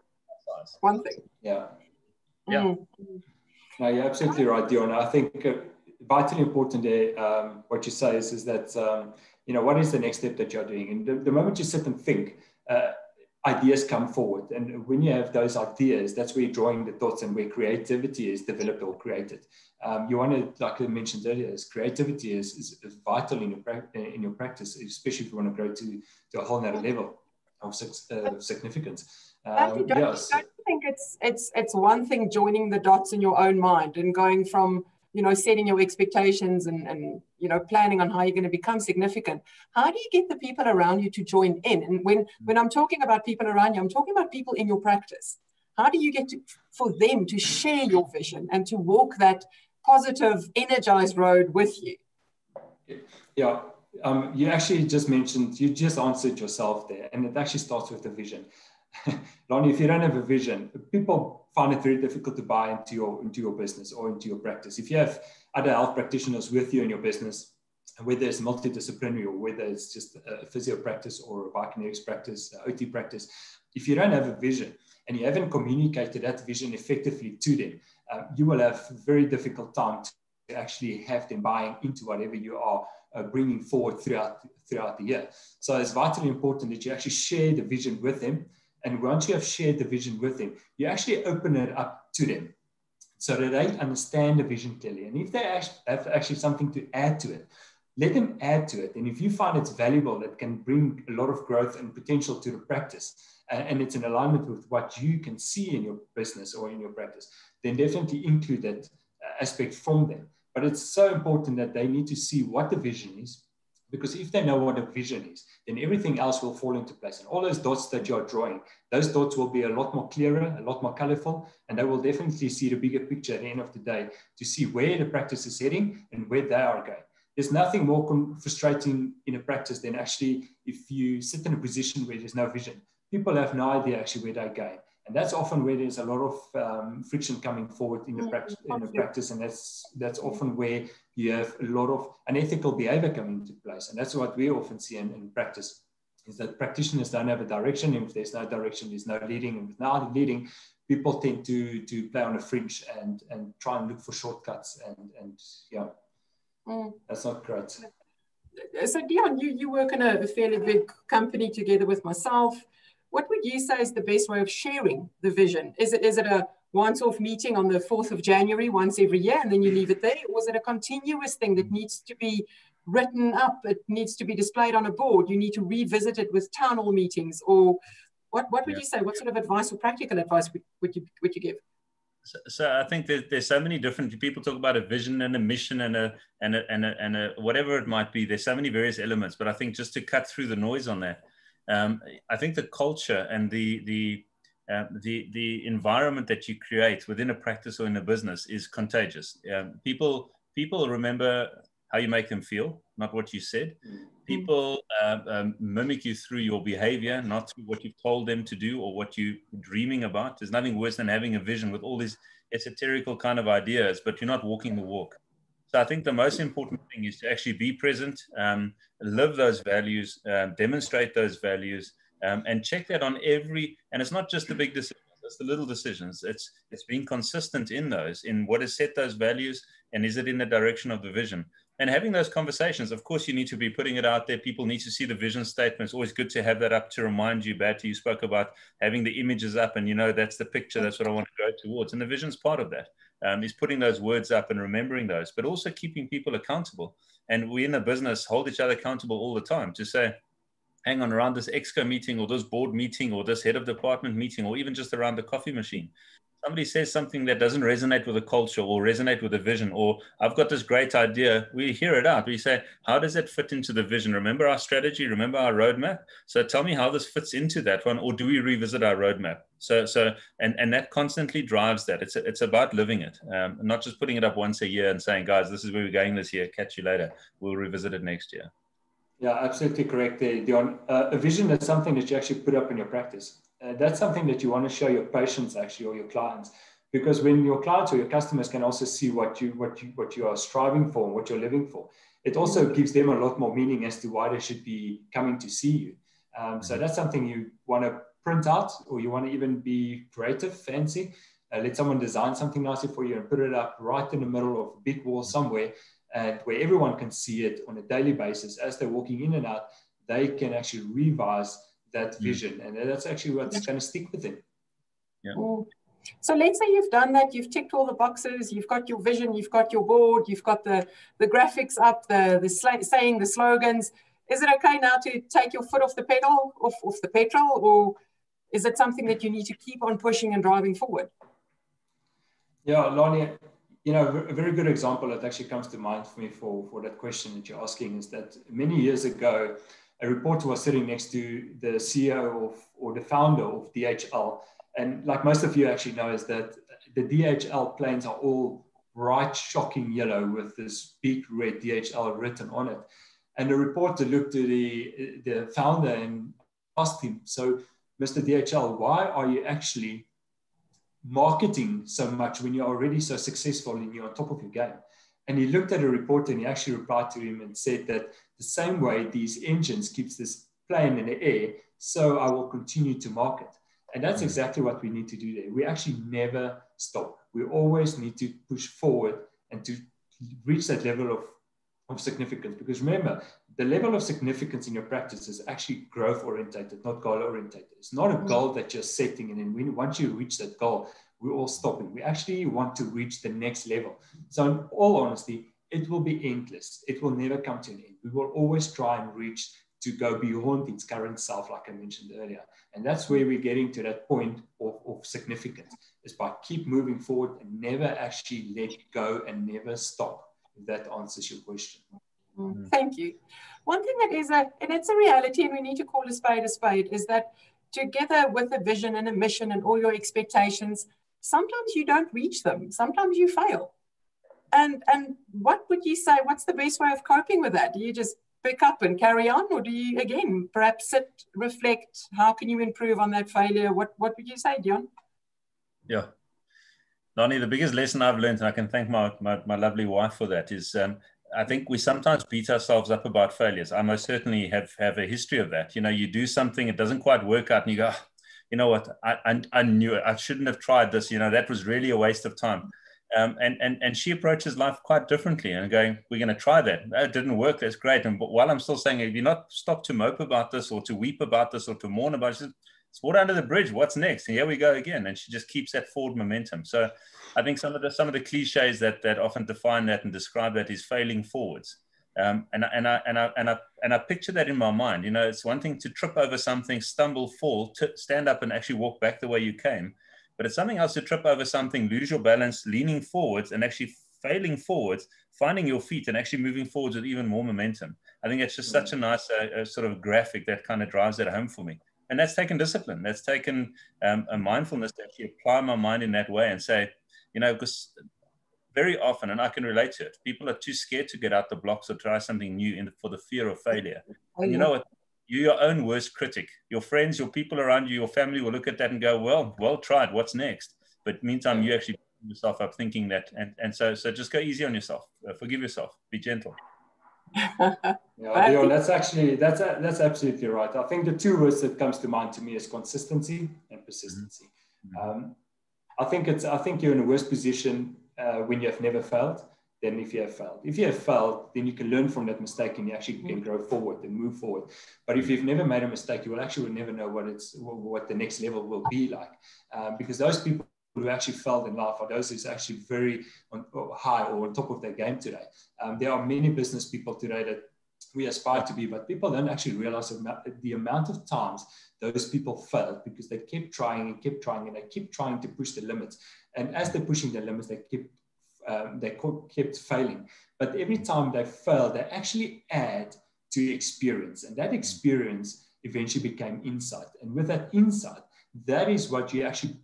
else. One thing. Yeah. Yeah. No, you're absolutely right, Dion. I think vitally important what you say is that, what is the next step that you're doing? And the moment you sit and think, ideas come forward. And when you have those ideas, that's where you're drawing the thoughts and where creativity is developed or created. You want to, like I mentioned earlier, creativity is vital in your practice, especially if you want to grow to a whole nother level of significance. Don't you think it's one thing joining the dots in your own mind and going from, setting your expectations and planning on how you're going to become significant? How do you get the people around you to join in? And when I'm talking about people around you, I'm talking about people in your practice. How do you get for them to share your vision and to walk that positive, energized road with you? Yeah. You actually you just answered yourself there, and it actually starts with the vision. Lonnie, if you don't have a vision, people find it very difficult to buy into your business or into your practice. If you have other health practitioners with you in your business, whether it's multidisciplinary or whether it's just a physio practice or a biokinetics practice, OT practice, if you don't have a vision and you haven't communicated that vision effectively to them, you will have a very difficult time to actually have them buying into whatever you are bringing forward throughout the year. So it's vitally important that you actually share the vision with them. And once you have shared the vision with them, you actually open it up to them so that they understand the vision clearly. And if they have actually something to add to it, let them add to it. And if you find it's valuable, it can bring a lot of growth and potential to the practice, and it's in alignment with what you can see in your business or in your practice, then definitely include that aspect from them. But it's so important that they need to see what the vision is, because if they know what a vision is, then everything else will fall into place. And all those dots that you're drawing, those dots will be a lot more clearer, a lot more colorful, and they will definitely see the bigger picture at the end of the day to see where the practice is heading and where they are going. There's nothing more frustrating in a practice than actually if you sit in a position where there's no vision. People have no idea actually where they're going. And that's often where there's a lot of friction coming forward in the practice, and that's often where you have a lot of unethical behavior coming into place. And that's what we often see in practice, is that practitioners don't have a direction, and if there's no direction, there's no leading, and without leading, people tend to play on a fringe and try and look for shortcuts, and that's not great. So Dion, you work in a fairly big company together with myself. What would you say is the best way of sharing the vision? Is it a once-off meeting on the 4th of January, once every year, and then you leave it there? Or is it a continuous thing that needs to be written up? It needs to be displayed on a board. You need to revisit it with town hall meetings, or what would you say? What sort of advice or practical advice would you give? So I think there's so many different people talk about a vision and a mission and a whatever it might be. There's so many various elements, but I think just to cut through the noise on that, I think the culture and the environment that you create within a practice or in a business is contagious. People remember how you make them feel, not what you said. People mimic you through your behavior, not through what you've told them to do or what you're dreaming about. There's nothing worse than having a vision with all these esoterical kind of ideas, but you're not walking the walk. So I think the most important thing is to actually be present, live those values, demonstrate those values, and check that on every, and it's not just the big decisions, it's the little decisions. It's being consistent in those, in what has set those values, and is it in the direction of the vision? And having those conversations, of course, you need to be putting it out there. People need to see the vision statement. It's always good to have that up to remind you, Bertie, you spoke about having the images up and, that's the picture. That's what I want to go towards. And the vision's part of that, is putting those words up and remembering those, but also keeping people accountable. And we in the business hold each other accountable all the time to say, hang on, around this exco meeting or this board meeting or this head of department meeting, or even just around the coffee machine, somebody says something that doesn't resonate with a culture or resonate with a vision, or I've got this great idea, we hear it out. We say, how does it fit into the vision? Remember our strategy, remember our roadmap? So tell me how this fits into that one, or do we revisit our roadmap? And that constantly drives that. It's about living it, not just putting it up once a year and saying, guys, this is where we're going this year, catch you later. We'll revisit it next year. Yeah, absolutely correct there, Dion. A vision is something that you actually put up in your practice. That's something that you want to show your patients actually, or your clients, because when your clients or your customers can also see what you are striving for, what you're living for, it also gives them a lot more meaning as to why they should be coming to see you. So that's something you want to print out, or you want to even be creative, fancy, let someone design something nicely for you and put it up right in the middle of a big wall somewhere, and where everyone can see it on a daily basis as they're walking in and out, they can actually revise that vision. And that's actually what's going to stick with them. Yeah. So let's say you've done that, you've ticked all the boxes, you've got your vision, you've got your board, you've got the graphics up, saying the slogans. Is it okay now to take your foot off the pedal, off the petrol, or is it something that you need to keep on pushing and driving forward? Yeah, Lonnie, you know, a very good example that actually comes to mind for me for that question that you're asking is that many years ago, a reporter was sitting next to the CEO or the founder of DHL. And like most of you actually know, is that the DHL planes are all bright, shocking yellow with this big red DHL written on it. And the reporter looked to the founder and asked him, so Mr. DHL, why are you actually marketing so much when you're already so successful and you're on top of your game? And he looked at a reporter and he actually replied to him and said that the same way these engines keeps this plane in the air, so I will continue to market. And that's exactly what we need to do there. We actually never stop. We always need to push forward and to reach that level of significance. Because remember, the level of significance in your practice is actually growth orientated, not goal orientated. It's not a goal that you're setting, and then once you reach that goal, we're all stopping. We actually want to reach the next level. So in all honesty, it will be endless. It will never come to an end. We will always try and reach to go beyond its current self, like I mentioned earlier. And that's where we're getting to that point of significance, is by keep moving forward and never actually let go and never stop. If that answers your question. Thank you. One thing that is and it's a reality, and we need to call a spade, is that together with a vision and a mission and all your expectations, sometimes you don't reach them. Sometimes you fail. And what would you say, what's the best way of coping with that? Do you just pick up and carry on, or do you, again, perhaps sit, reflect, how can you improve on that failure? What would you say, Dion? Yeah. Lonnie, the biggest lesson I've learned, and I can thank my lovely wife for that, is I think we sometimes beat ourselves up about failures. I most certainly have a history of that. You know, you do something, it doesn't quite work out, and you go, you know what, I knew it. I shouldn't have tried this. You know, that was really a waste of time. And she approaches life quite differently and going, we're going to try that. No, it didn't work. That's great. And while I'm still saying, if you're not stopped to mope about this or to weep about this or to mourn about it, she says, it's water under the bridge. What's next? And here we go again. And she just keeps that forward momentum. So I think some of the cliches that often define that and describe that is failing forwards. And I picture that in my mind. You know, it's one thing to trip over something, stumble, fall, stand up and actually walk back the way you came. But it's something else to trip over something, lose your balance, leaning forwards and actually failing forwards, finding your feet and actually moving forwards with even more momentum. I think it's just such a nice sort of graphic that kind of drives that home for me. And that's taken discipline. That's taken a mindfulness to actually apply my mind in that way and say, you know, because very often, and I can relate to it, people are too scared to get out the blocks or try something new for the fear of failure. And you know what? You're your own worst critic. Your friends, your people around you, your family will look at that and go, well tried. What's next? But meantime, you actually put yourself up thinking that. And so just go easy on yourself. Forgive yourself. Be gentle. Yeah, Leon, that's absolutely right. I think the two words that comes to mind to me is consistency and persistency. I think you're in a worse position when you have never failed than if you have failed. If you have failed, then you can learn from that mistake and you actually can grow forward and move forward. But if you've never made a mistake, you will never know what the next level will be like. Because those people who actually failed in life are those who's actually very high or on top of their game today. There are many business people today that we aspire to be, but people don't actually realize the amount of times those people failed because they kept trying and kept trying and they kept trying to push the limits. And as they're pushing the limits, they kept failing. But every time they failed, they actually add to experience. And that experience eventually became insight. And with that insight, that is what you actually,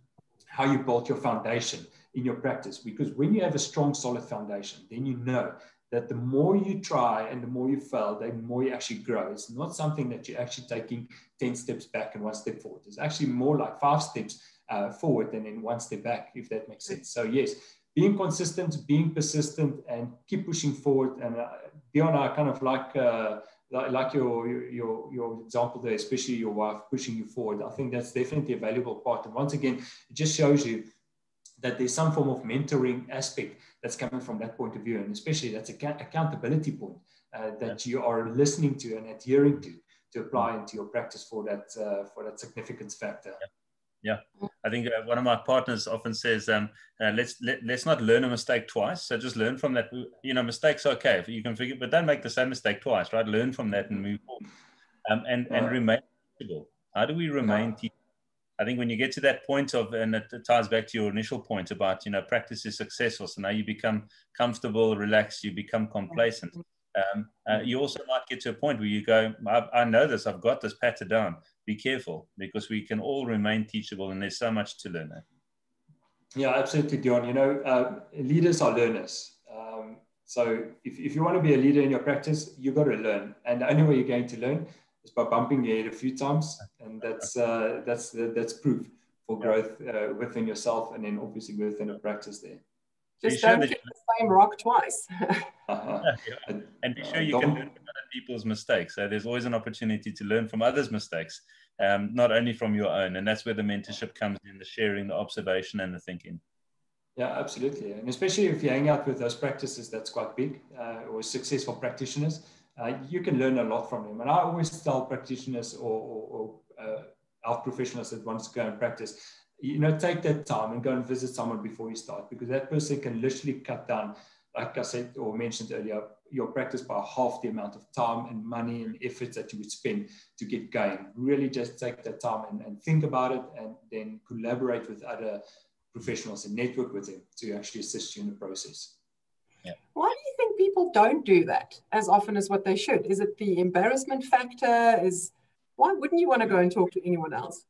how you build your foundation in your practice. Because when you have a strong, solid foundation, then you know that the more you try and the more you fail, the more you actually grow. It's not something that you're actually taking 10 steps back and 1 step forward. It's actually more like 5 steps forward and then 1 step back, if that makes sense. So yes, being consistent, being persistent, and keep pushing forward. And Dion, I kind of like like your example there, especially your wife pushing you forward. I think that's definitely a valuable part. And once again, it just shows you that there's some form of mentoring aspect that's coming from that point of view, and especially that's accountability point that you are listening to and adhering to apply into your practice for that significance factor. Yeah, I think one of my partners often says, let's not learn a mistake twice. So just learn from that. Mistakes are okay if you can forget, but don't make the same mistake twice, right? Learn from that and move forward. And remain teachable. How do we remain teachable? I think when you get to that point of, and it ties back to your initial point about, practice is successful. So now you become comfortable, relaxed, you become complacent. You also might get to a point where you go, I know this, I've got this patted down. Be careful, because we can all remain teachable and there's so much to learn. Yeah, absolutely, Dion. Leaders are learners. So if you want to be a leader in your practice, you've got to learn. And the only way you're going to learn is by bumping your head a few times. And that's proof for growth within yourself, and then obviously within a practice there. Just don't hit the same rock twice. And be sure you can learn from other people's mistakes. So there's always an opportunity to learn from others' mistakes, not only from your own. And that's where the mentorship comes in, the sharing, the observation, and the thinking. Yeah, absolutely. And especially if you hang out with those practices that's quite big, or successful practitioners, you can learn a lot from them. And I always tell practitioners or health professionals that want to go and practice, take that time and go and visit someone before you start, because that person can literally cut down, like I said or mentioned earlier, your practice by half the amount of time and money and effort that you would spend to get going. Really just take that time and think about it, and then collaborate with other professionals and network with them to actually assist you in the process. Yeah. Why do you think people don't do that as often as what they should? Is it the embarrassment factor? Why wouldn't you want to go and talk to anyone else?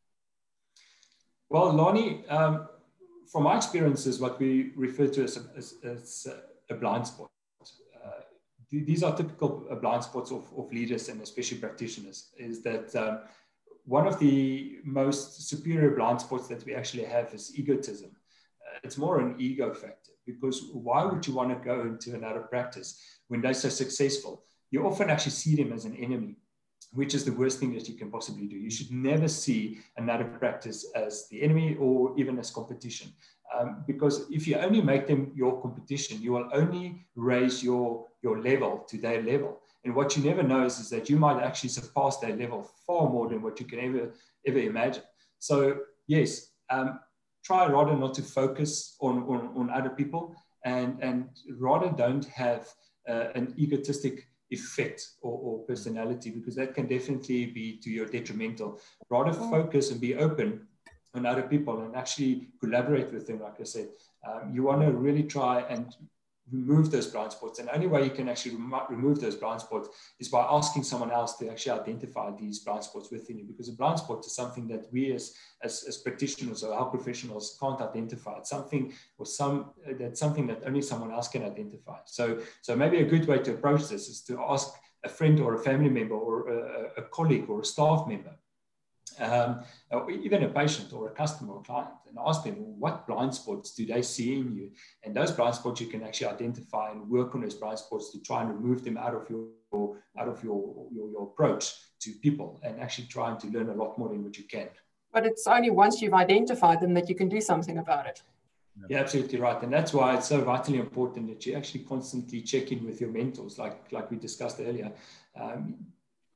Well, Lonnie, from my experiences, what we refer to as a blind spot. These are typical blind spots of leaders and especially practitioners, is that one of the most superior blind spots that we actually have is egotism. It's more an ego factor, because why would you want to go into another practice when they're so successful? You often actually see them as an enemy, which is the worst thing that you can possibly do. You should never see another practice as the enemy or even as competition. Because if you only make them your competition, you will only raise your level to their level. And what you never know is that you might actually surpass their level far more than what you can ever imagine. So yes, try rather not to focus on other people, and rather don't have an egotistic effect or personality, because that can definitely be to your detrimental. Rather focus and be open on other people and actually collaborate with them. Like I said, you want to really try and remove those blind spots. And the only way you can actually remove those blind spots is by asking someone else to actually identify these blind spots within you, because a blind spot is something that we as practitioners or health professionals can't identify. It's something that only someone else can identify. So maybe a good way to approach this is to ask a friend or a family member or a colleague or a staff member, or even a patient or a customer or client, and ask them, what blind spots do they see in you? And those blind spots you can actually identify and work on those blind spots to try and remove them out of your approach to people, and actually trying to learn a lot more than what you can. But it's only once you've identified them that you can do something about it. You're absolutely right. And that's why it's so vitally important that you actually constantly check in with your mentors, like we discussed earlier.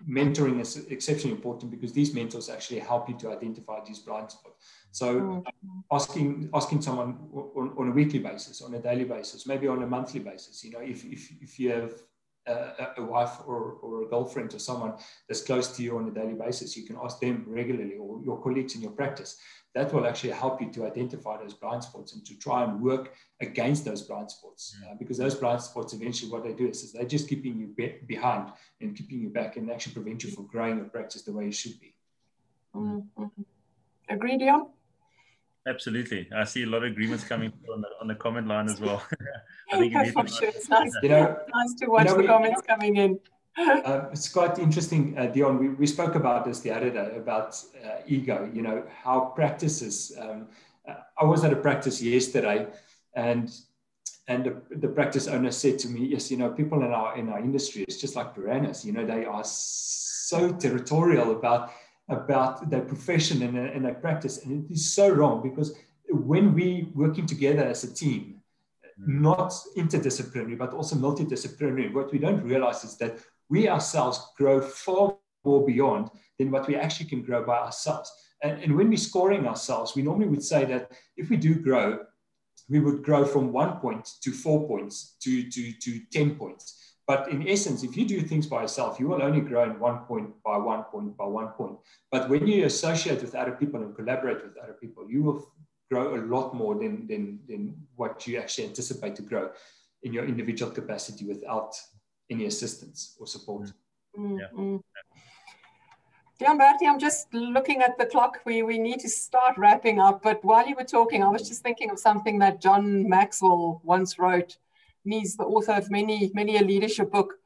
Mentoring is exceptionally important, because these mentors actually help you to identify these blind spots. So asking someone on a weekly basis, on a daily basis, maybe on a monthly basis, if you have a wife or a girlfriend or someone that's close to you on a daily basis, you can ask them regularly, or your colleagues in your practice. That will actually help you to identify those blind spots and to try and work against those blind spots. Because those blind spots, eventually what they do is they're just keeping you behind and keeping you back, and actually prevent you from growing your practice the way you should be. Agree, Dion? Absolutely. I see a lot of agreements coming on the comment line as well. I think for sure. It's nice, nice to watch the comments coming in. It's quite interesting, Dion. We spoke about this the other day, about ego, how practices. I was at a practice yesterday, and And the practice owner said to me, yes, people in our industry, it's just like piranhas. They are so territorial about their profession and their practice. And it is so wrong, because when we working together as a team, not interdisciplinary, but also multidisciplinary, what we don't realize is that we ourselves grow far more beyond than what we actually can grow by ourselves. And when we're scoring ourselves, we normally would say that if we do grow, we would grow from 1 point to 4 points to 10 points. But in essence, if you do things by yourself, you will only grow in 1 point by 1 point by 1 point. But when you associate with other people and collaborate with other people, you will grow a lot more than what you actually anticipate to grow in your individual capacity without any assistance or support. Mm-hmm. Bertie, I'm just looking at the clock. We need to start wrapping up. But while you were talking, I was just thinking of something that John Maxwell once wrote. And he's the author of many a leadership book.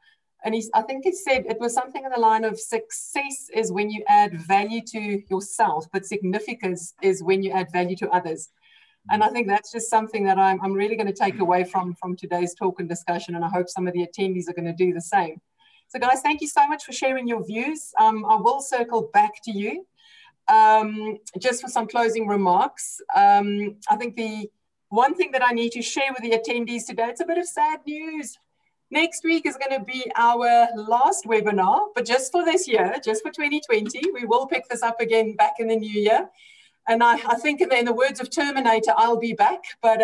And I think he said it was something in the line of success is when you add value to yourself, but significance is when you add value to others. And I think that's just something that I'm really going to take away from today's talk and discussion. And I hope some of the attendees are going to do the same. So guys, thank you so much for sharing your views. I will circle back to you just for some closing remarks. I think the one thing that I need to share with the attendees today, it's a bit of sad news. Next week is going to be our last webinar, but just for this year, just for 2020, we will pick this up again back in the new year. And I think in the words of Terminator, I'll be back. But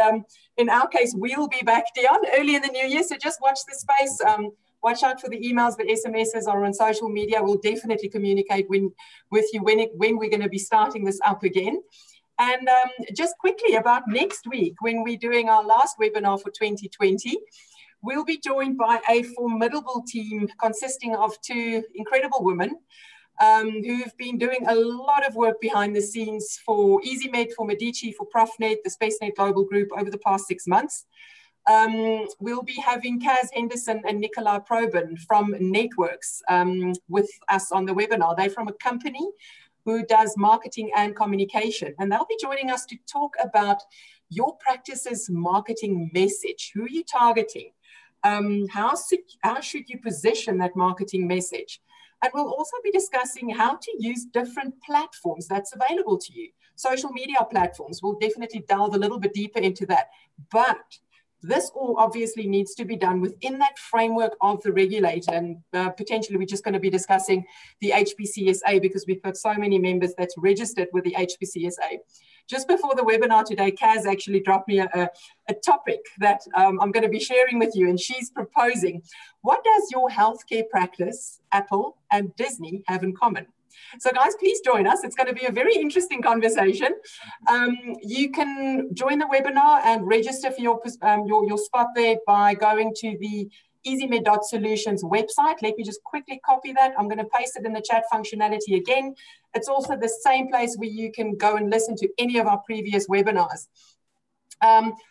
in our case, we'll be back, Dion, early in the new year. So just watch this space. Watch out for the emails, the SMSs, or on social media. We'll definitely communicate with you when we're going to be starting this up again. And just quickly about next week, when we're doing our last webinar for 2020, we'll be joined by a formidable team consisting of 2 incredible women who've been doing a lot of work behind the scenes for EZMed, for Medici, for ProfNet, the SpaceNet Global Group over the past 6 months. We'll be having Kaz Henderson and Nicola Probin from Networks with us on the webinar. They're from a company who does marketing and communication, and they'll be joining us to talk about your practice's marketing message. Who are you targeting? How should you position that marketing message? And we'll also be discussing how to use different platforms that's available to you. Social media platforms, we'll definitely delve a little bit deeper into that. But this all obviously needs to be done within that framework of the regulator. And potentially we're just going to be discussing the HPCSA because we've got so many members that's registered with the HPCSA. Just before the webinar today, Kaz actually dropped me a topic that I'm going to be sharing with you. And she's proposing, what does your healthcare practice, Apple and Disney have in common? So guys, please join us. It's going to be a very interesting conversation. You can join the webinar and register for your spot there by going to the EZMed.solutions website. Let me just quickly copy that. I'm going to paste it in the chat functionality again. It's also the same place where you can go and listen to any of our previous webinars.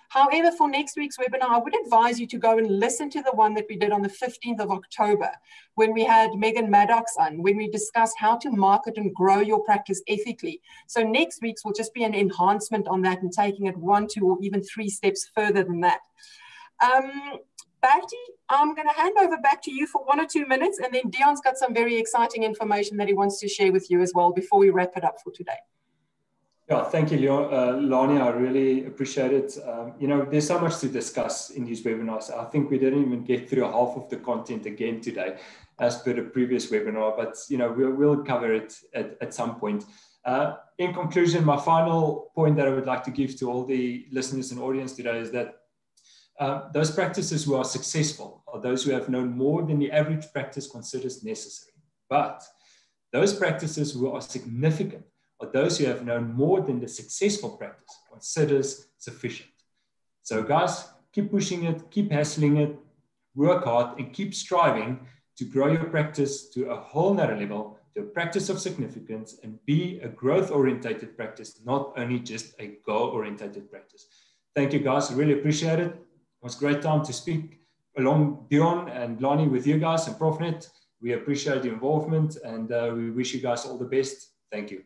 However, for next week's webinar, I would advise you to go and listen to the one that we did on the 15th of October, when we had Megan Maddox on, when we discussed how to market and grow your practice ethically. So next week's will just be an enhancement on that and taking it 1, 2, or even 3 steps further than that. Bertie, I'm going to hand over back to you for 1 or 2 minutes, and then Dion's got some very exciting information that he wants to share with you as well before we wrap it up for today. Yeah, thank you, Lani. I really appreciate it. There's so much to discuss in these webinars. I think we didn't even get through half of the content again today, as per the previous webinar, but we'll cover it at some point. In conclusion, my final point that I would like to give to all the listeners and audience today is that those practices who are successful are those who have known more than the average practice considers necessary. But those practices who are significant are those who have known more than the successful practice considers sufficient. So guys, keep pushing it, keep hassling it, work hard, and keep striving to grow your practice to a whole nother level, to a practice of significance, and be a growth-orientated practice, not only just a goal-orientated practice. Thank you, guys. I really appreciate it. It was a great time to speak along Dion and Lani with you guys and ProfNet. We appreciate the involvement, and we wish you guys all the best. Thank you.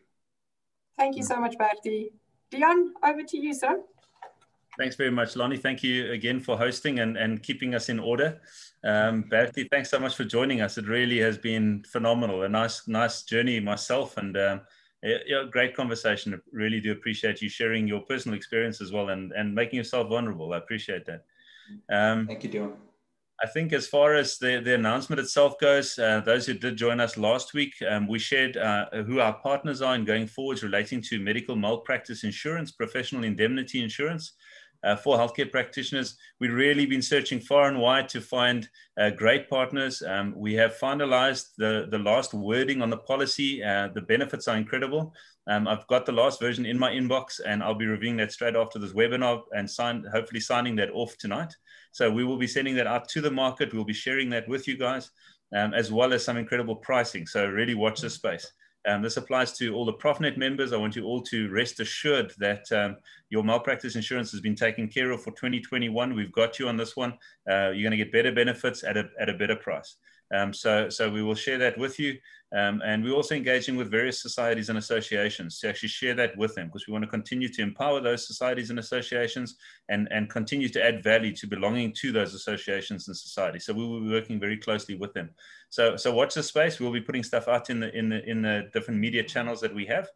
Thank you so much, Bertie. Dion, over to you, sir. Thanks very much, Lonnie. Thank you again for hosting and keeping us in order. Bertie, thanks so much for joining us. It really has been phenomenal. A nice journey myself, and yeah, great conversation. I really do appreciate you sharing your personal experience as well and making yourself vulnerable. I appreciate that. Thank you, Dion. I think as far as the announcement itself goes, those who did join us last week, we shared who our partners are in going forwards relating to medical malpractice insurance, professional indemnity insurance for healthcare practitioners. We've really been searching far and wide to find great partners. We have finalized the last wording on the policy. The benefits are incredible. I've got the last version in my inbox, and I'll be reviewing that straight after this webinar and hopefully signing that off tonight. So we will be sending that out to the market. We'll be sharing that with you guys, as well as some incredible pricing. So really watch this space. This applies to all the ProfNet members. I want you all to rest assured that your malpractice insurance has been taken care of for 2021. We've got you on this one. You're going to get better benefits at a better price. So we will share that with you. And we're also engaging with various societies and associations to actually share that with them, because we want to continue to empower those societies and associations and continue to add value to belonging to those associations and societies. So we will be working very closely with them. So watch the space. We'll be putting stuff out in the different media channels that we have.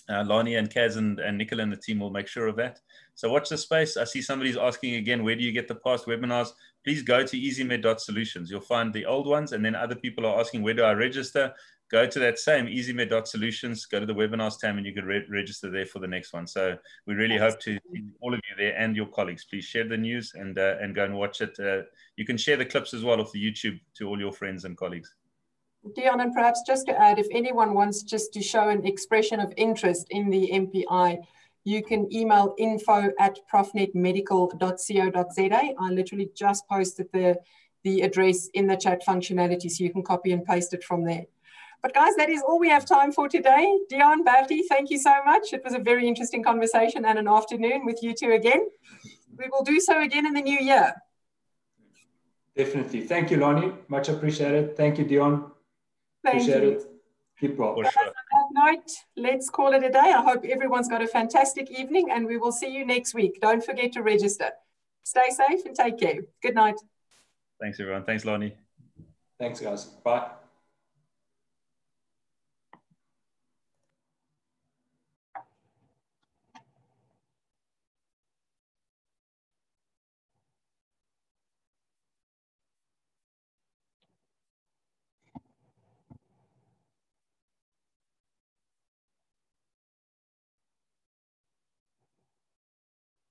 Lonnie and Kaz and Nicola and the team will make sure of that. So watch the space. I see somebody's asking again, where do you get the past webinars? Please go to EZMed.solutions. You'll find the old ones. And then other people are asking, where do I register? Go to that same EZMed.solutions, go to the webinars tab, and you can register there for the next one. So we really hope to see all of you there and your colleagues. Please share the news and go and watch it. You can share the clips as well off the YouTube to all your friends and colleagues. Dion, and perhaps just to add, if anyone wants just to show an expression of interest in the MPI, you can email info@profnetmedical.co.za. I literally just posted the address in the chat functionality, so you can copy and paste it from there. But guys, that is all we have time for today. Dion, Bertie, thank you so much. It was a very interesting conversation and an afternoon with you two again. We will do so again in the new year. Definitely. Thank you, Lonnie. Much appreciated. Thank you, Dion. Thank you. It. Keep well. Guys, on that note, let's call it a day. I hope everyone's got a fantastic evening, and we will see you next week. Don't forget to register. Stay safe and take care. Good night. Thanks, everyone. Thanks, Lonnie. Thanks, guys. Bye.